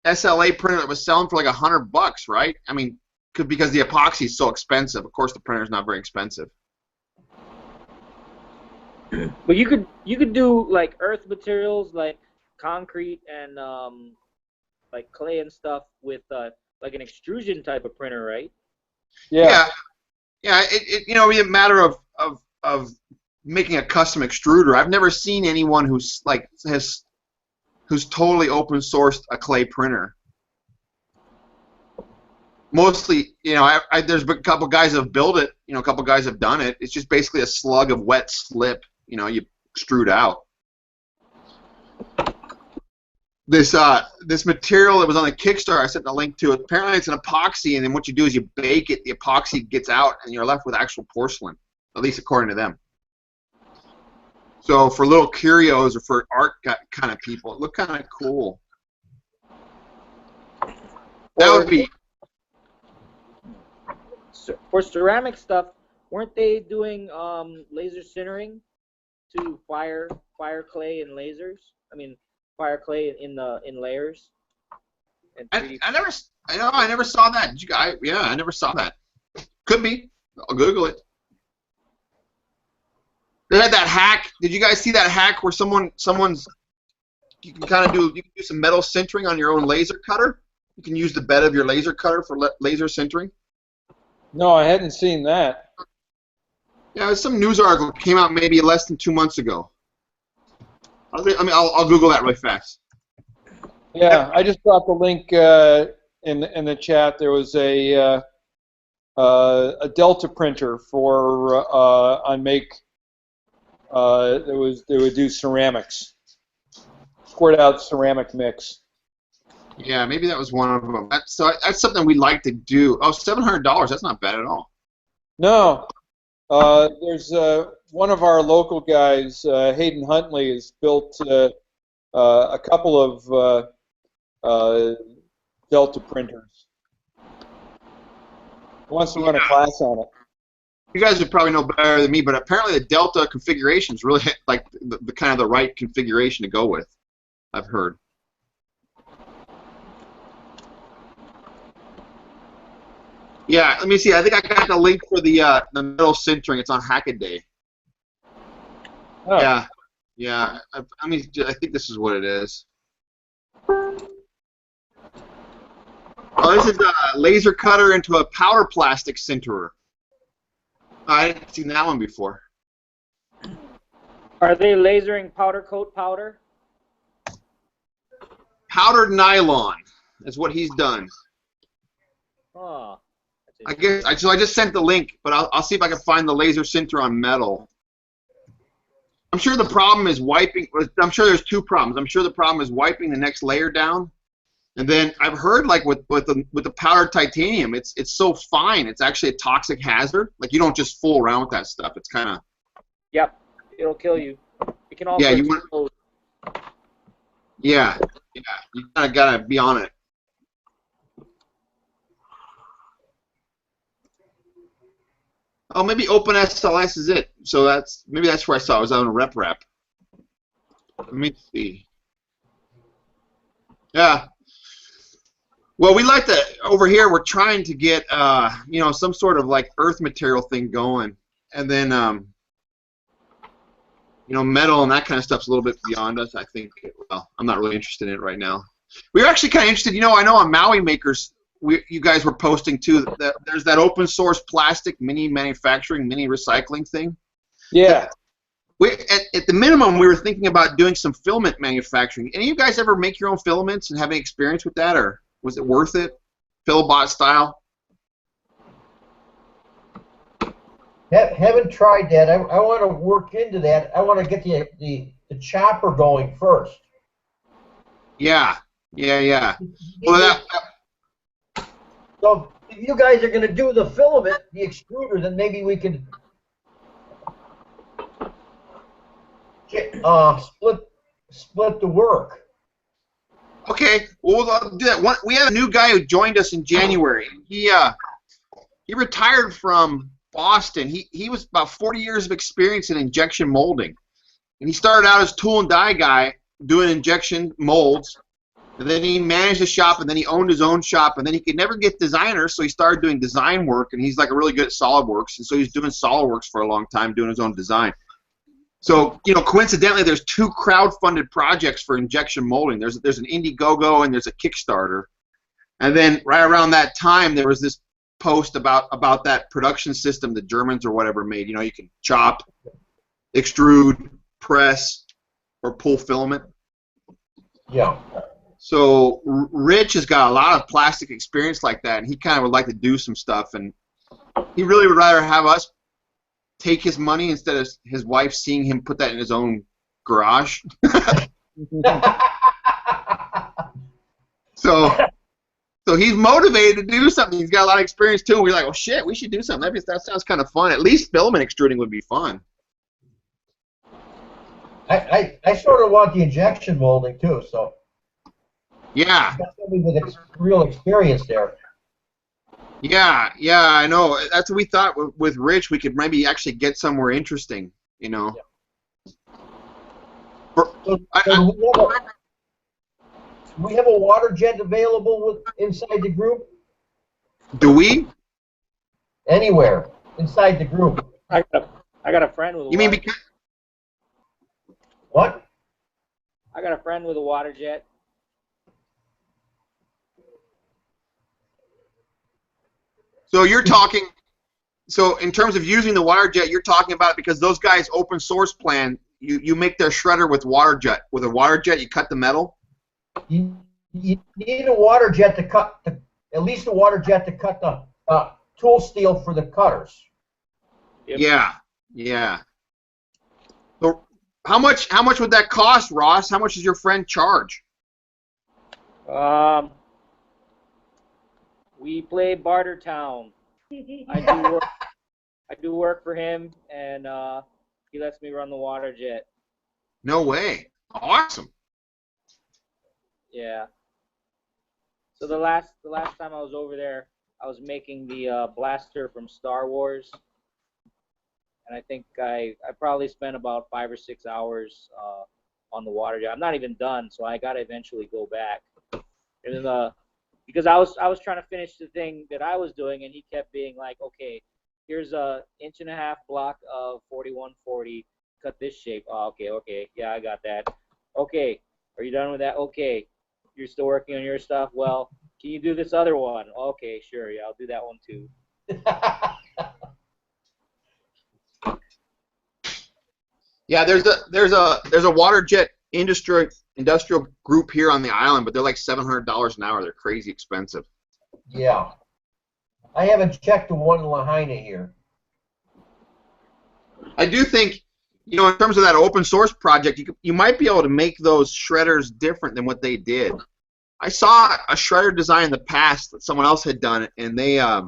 SLA printer that was selling for like $100, right? I mean, because the epoxy is so expensive. Of course, the printer is not very expensive. But you could do like earth materials, like concrete and like clay and stuff with like an extrusion type of printer, right? Yeah. Yeah. It be a matter of making a custom extruder. I've never seen anyone who's totally open sourced a clay printer. Mostly, there's a couple guys that have built it. A couple guys have done it. It's just basically a slug of wet slip. You extrude out. This material that was on the Kickstarter, I sent a link to it. Apparently, it's an epoxy, and then what you do is you bake it. The epoxy gets out, and you're left with actual porcelain, at least according to them. So for little curios or for art kind of people, it looked kind of cool. That would be. For ceramic stuff, weren't they doing laser sintering to fire clay in lasers? I mean, fire clay in layers. I never saw that. Did you guys? Yeah, I never saw that. Could be. I'll Google it. They had that hack. Did you guys see that hack where you can do some metal sintering on your own laser cutter? You can use the bed of your laser cutter for laser sintering. No, I hadn't seen that. Yeah, there's some news article came out maybe less than 2 months ago. I'll Google that really fast. Yeah, I just dropped the link in the chat. There was a Delta printer for on Make. They would do ceramics, squirt out ceramic mix. Yeah, maybe that was one of them. That's something we'd like to do. Oh, $700. That's not bad at all. No, there's one of our local guys, Hayden Huntley, has built a couple of Delta printers. He wants to run a class on it. You guys would probably know better than me, but apparently the Delta configuration is really like the kind of the right configuration to go with. I've heard. Yeah, let me see. I think I got the link for the metal sintering. It's on Hackaday. Oh. Yeah. I think this is what it is. Oh, this is a laser cutter into a powder plastic sinterer. I hadn't seen that one before. Are they lasering powder coat powder? Powdered nylon is what he's done. Oh. I just sent the link, but I'll see if I can find the laser sinter on metal. I'm sure the problem is wiping. I'm sure there's 2 problems. I'm sure the problem is wiping the next layer down, And then I've heard like with the powdered titanium, it's so fine, it's actually a toxic hazard. Like you don't just fool around with that stuff. It's kind of Yep, it'll kill you. It can also yeah, you explode. want yeah, you kind of gotta be on it. Oh, maybe Open SLS is it. So maybe that's where I saw it. I was on a rep. Let me see. Yeah. Well, we like to over here. We're trying to get you know, some sort of like earth material thing going, and then you know, metal and that kind of stuff's a little bit beyond us. I think. Well, I'm not really interested in it right now. We were actually kind of interested. You know, I know on Maui Makers, you guys were posting too that there's that open source plastic mini manufacturing, mini recycling thing. Yeah. At the minimum, we were thinking about doing some filament manufacturing. Any of you guys ever make your own filaments and have any experience with that, or was it worth it? Filbot style? Haven't tried that. I want to work into that. I want to get the chopper going first. Yeah. Well, So if you guys are going to do the filament, the extruder, then maybe we could split the work. okay. Well, we'll do that. We have a new guy who joined us in January. He retired from Boston. He was about 40 years of experience in injection molding, and he started out as tool and die guy doing injection molds. And then he managed a shop, and then he owned his own shop, and then he could never get designers, so he started doing design work, and he's like really good at SolidWorks, and so he's doing SolidWorks for a long time, doing his own design. So, you know, coincidentally, there's 2 crowd-funded projects for injection molding. There's an Indiegogo and there's a Kickstarter. And then right around that time, there was this post about that production system the Germans or whatever made. You know, you can chop, extrude, press, or pull filament. Yeah. So Rich has got a lot of plastic experience like that, and he kind of would like to do some stuff, and he really would rather have us take his money instead of his wife seeing him put that in his own garage. So he's motivated to do something. He's got a lot of experience too. And we're like, oh shit, we should do something. That sounds kind of fun. At least filament extruding would be fun. I sort of want the injection molding too, so Yeah. got somebody with real experience there. Yeah, I know. That's what we thought with Rich. We could maybe actually get somewhere interesting, you know. So do we have a water jet available inside the group? Do we? Anywhere inside the group. I got a friend with a You mean water because? What? I got a friend with a water jet. So you're talking. So in terms of using the water jet, you're talking about it because those guys open source plan. You make their shredder with water jet. With a water jet, you cut the metal. You need a water jet to cut at least a water jet to cut the tool steel for the cutters. Yep. Yeah. So how much would that cost, Ross? How much does your friend charge? We play Barter Town. I do work for him, and he lets me run the water jet. No way. Awesome. Yeah. So the last time I was over there, I was making the blaster from Star Wars, and I think I probably spent about 5 or 6 hours on the water jet. I'm not even done, so I gotta eventually go back. And then because I was trying to finish the thing that I was doing, and he kept being like, okay, here's a 1.5-inch block of 4140. Cut this shape. Oh, okay, yeah, I got that. Okay, are you done with that? Okay, you're still working on your stuff. Well, can you do this other one? Okay, sure, yeah, I'll do that one too. Yeah, there's a water jet industrial group here on the island, but they're like $700 an hour. They're crazy expensive. Yeah. I haven't checked the one in Lahaina here. I do think, you know, in terms of that open source project, you might be able to make those shredders different than what they did. I saw a shredder design in the past that someone else had done, and I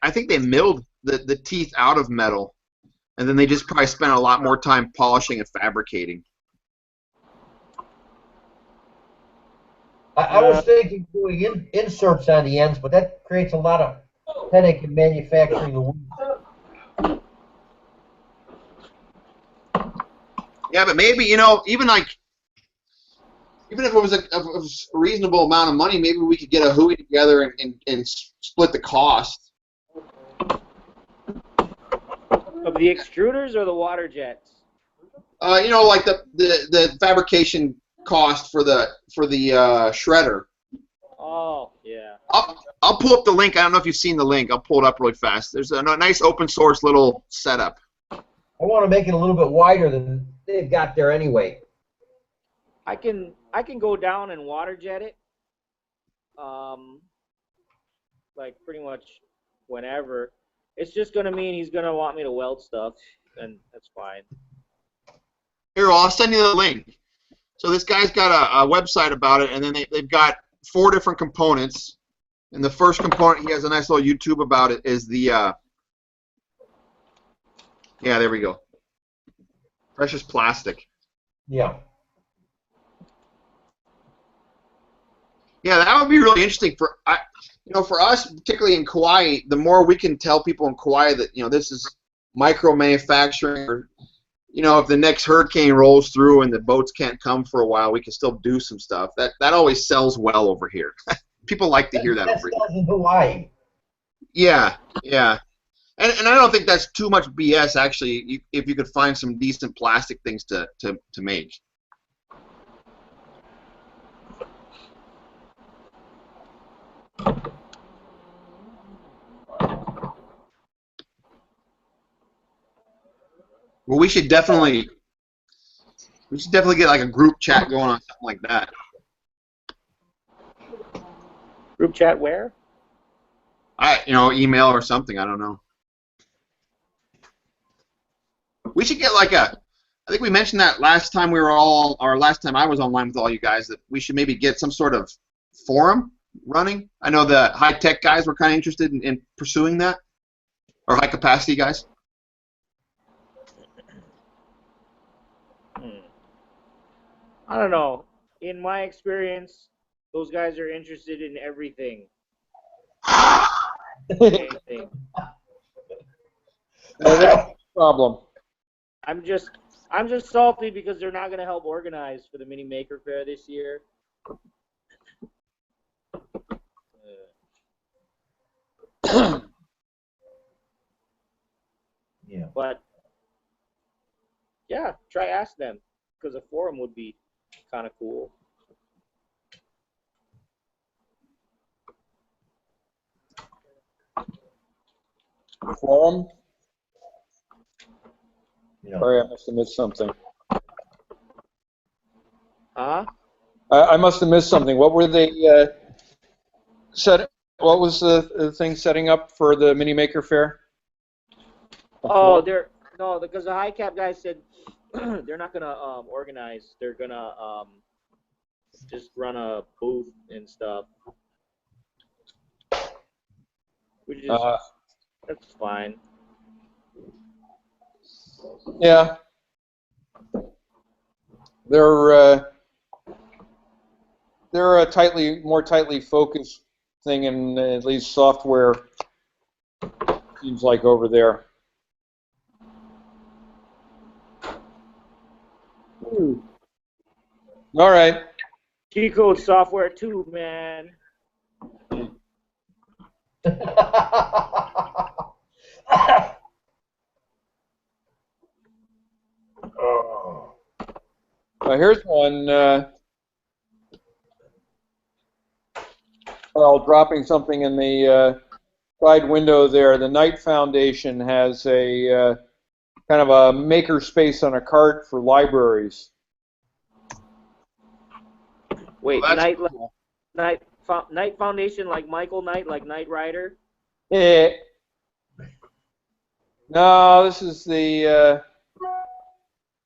think they milled the teeth out of metal, and then they just probably spent a lot more time polishing and fabricating. I was thinking doing inserts on the ends, but that creates a lot of headache in manufacturing the wheel. Yeah, but maybe, you know, even if it was a reasonable amount of money, maybe we could get a hui together and split the cost. Of the extruders or the water jets? You know, like the fabrication cost for the shredder. Oh, yeah. I'll pull up the link. I don't know if you've seen the link. I'll pull it up really fast. There's a nice open source little setup. I want to make it a little bit wider than they've got there anyway. I can go down and water jet it. Like pretty much whenever. It's just gonna mean he's gonna want me to weld stuff, and that's fine. Here, I'll send you the link. So this guy's got a website about it, and then they've got 4 different components. And the first component, he has a nice little YouTube about it, is the yeah, there we go. Precious plastic. Yeah. Yeah, that would be really interesting for for us, particularly in Kauai. The more we can tell people in Kauai that this is micro manufacturing, or if the next hurricane rolls through and the boats can't come for a while, we can still do some stuff. That always sells well over here. People like to hear that over here. In Hawaii. Yeah, yeah. And I don't think that's too much BS, actually, if you could find some decent plastic things to make. Well, we should definitely get like a group chat going on something like that. Group chat where? Email or something. I don't know. We should get like I think we mentioned that last time last time I was online with all you guys, that we should maybe get some sort of forum running. I know the high tech guys were kind of interested in pursuing that, or high capacity guys. I don't know. In my experience, those guys are interested in everything. Anything. That's the problem. I'm just salty because they're not gonna help organize for the Mini Maker Fair this year. Yeah. But yeah, try ask them, because a forum would be kind of cool. Forum? Yeah. Sorry, I must have missed something. Huh? I must have missed something. What were they What was the thing setting up for the Mini Maker Fair? Oh, because the high cap guys said they're not gonna organize. They're gonna just run a booth and stuff, which is that's fine. Yeah. They're a more tightly focused thing, in at least software, seems like, over there. All right. G-code software too, man. Here's one. Well, dropping something in the side window there. The Knight Foundation has a kind of a maker space on a cart for libraries. Wait, Well, cool. Knight Foundation, like Michael Knight, like Knight Rider? No, this is the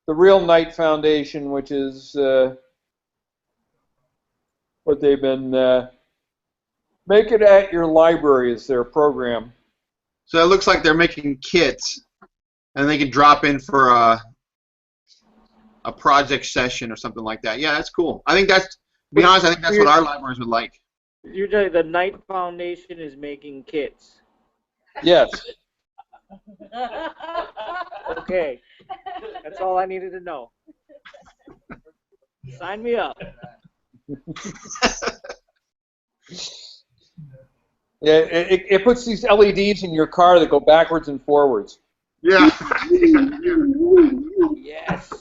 real Knight Foundation, which is what they've been make it at your library is their program. So it looks like they're making kits, and they can drop in for a project session or something like that. Yeah, that's cool. I think that's, to be honest, I think that's what our libraries would like. You're telling the Knight Foundation is making kits. Yes. Okay, that's all I needed to know. Sign me up. Yeah, it puts these LEDs in your car that go backwards and forwards. Yeah. Yes.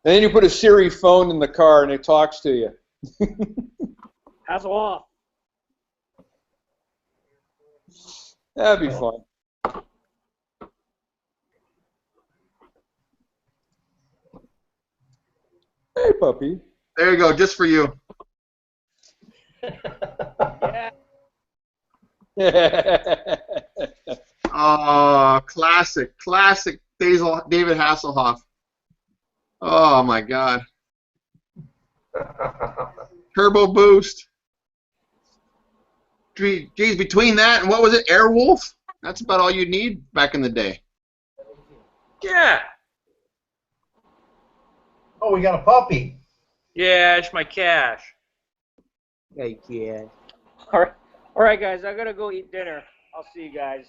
And then you put a Siri phone in the car and it talks to you. That's off. That'd be fun. Hey, puppy. There you go, just for you. Yeah. Oh, classic David Hasselhoff. Oh my God. Turbo boost. Geez, between that and what was it, Airwolf? That's about all you need back in the day. Yeah. Oh, we got a puppy. Yeah, it's my cash. Hey, kid. All right, guys. I gotta go eat dinner. I'll see you guys.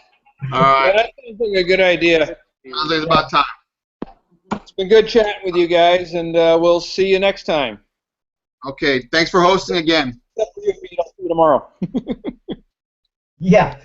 All right. That sounds like a good idea. Sounds like it's about time. It's been good chatting with you guys, and we'll see you next time. Okay, thanks for hosting again. I'll see you tomorrow. Yeah.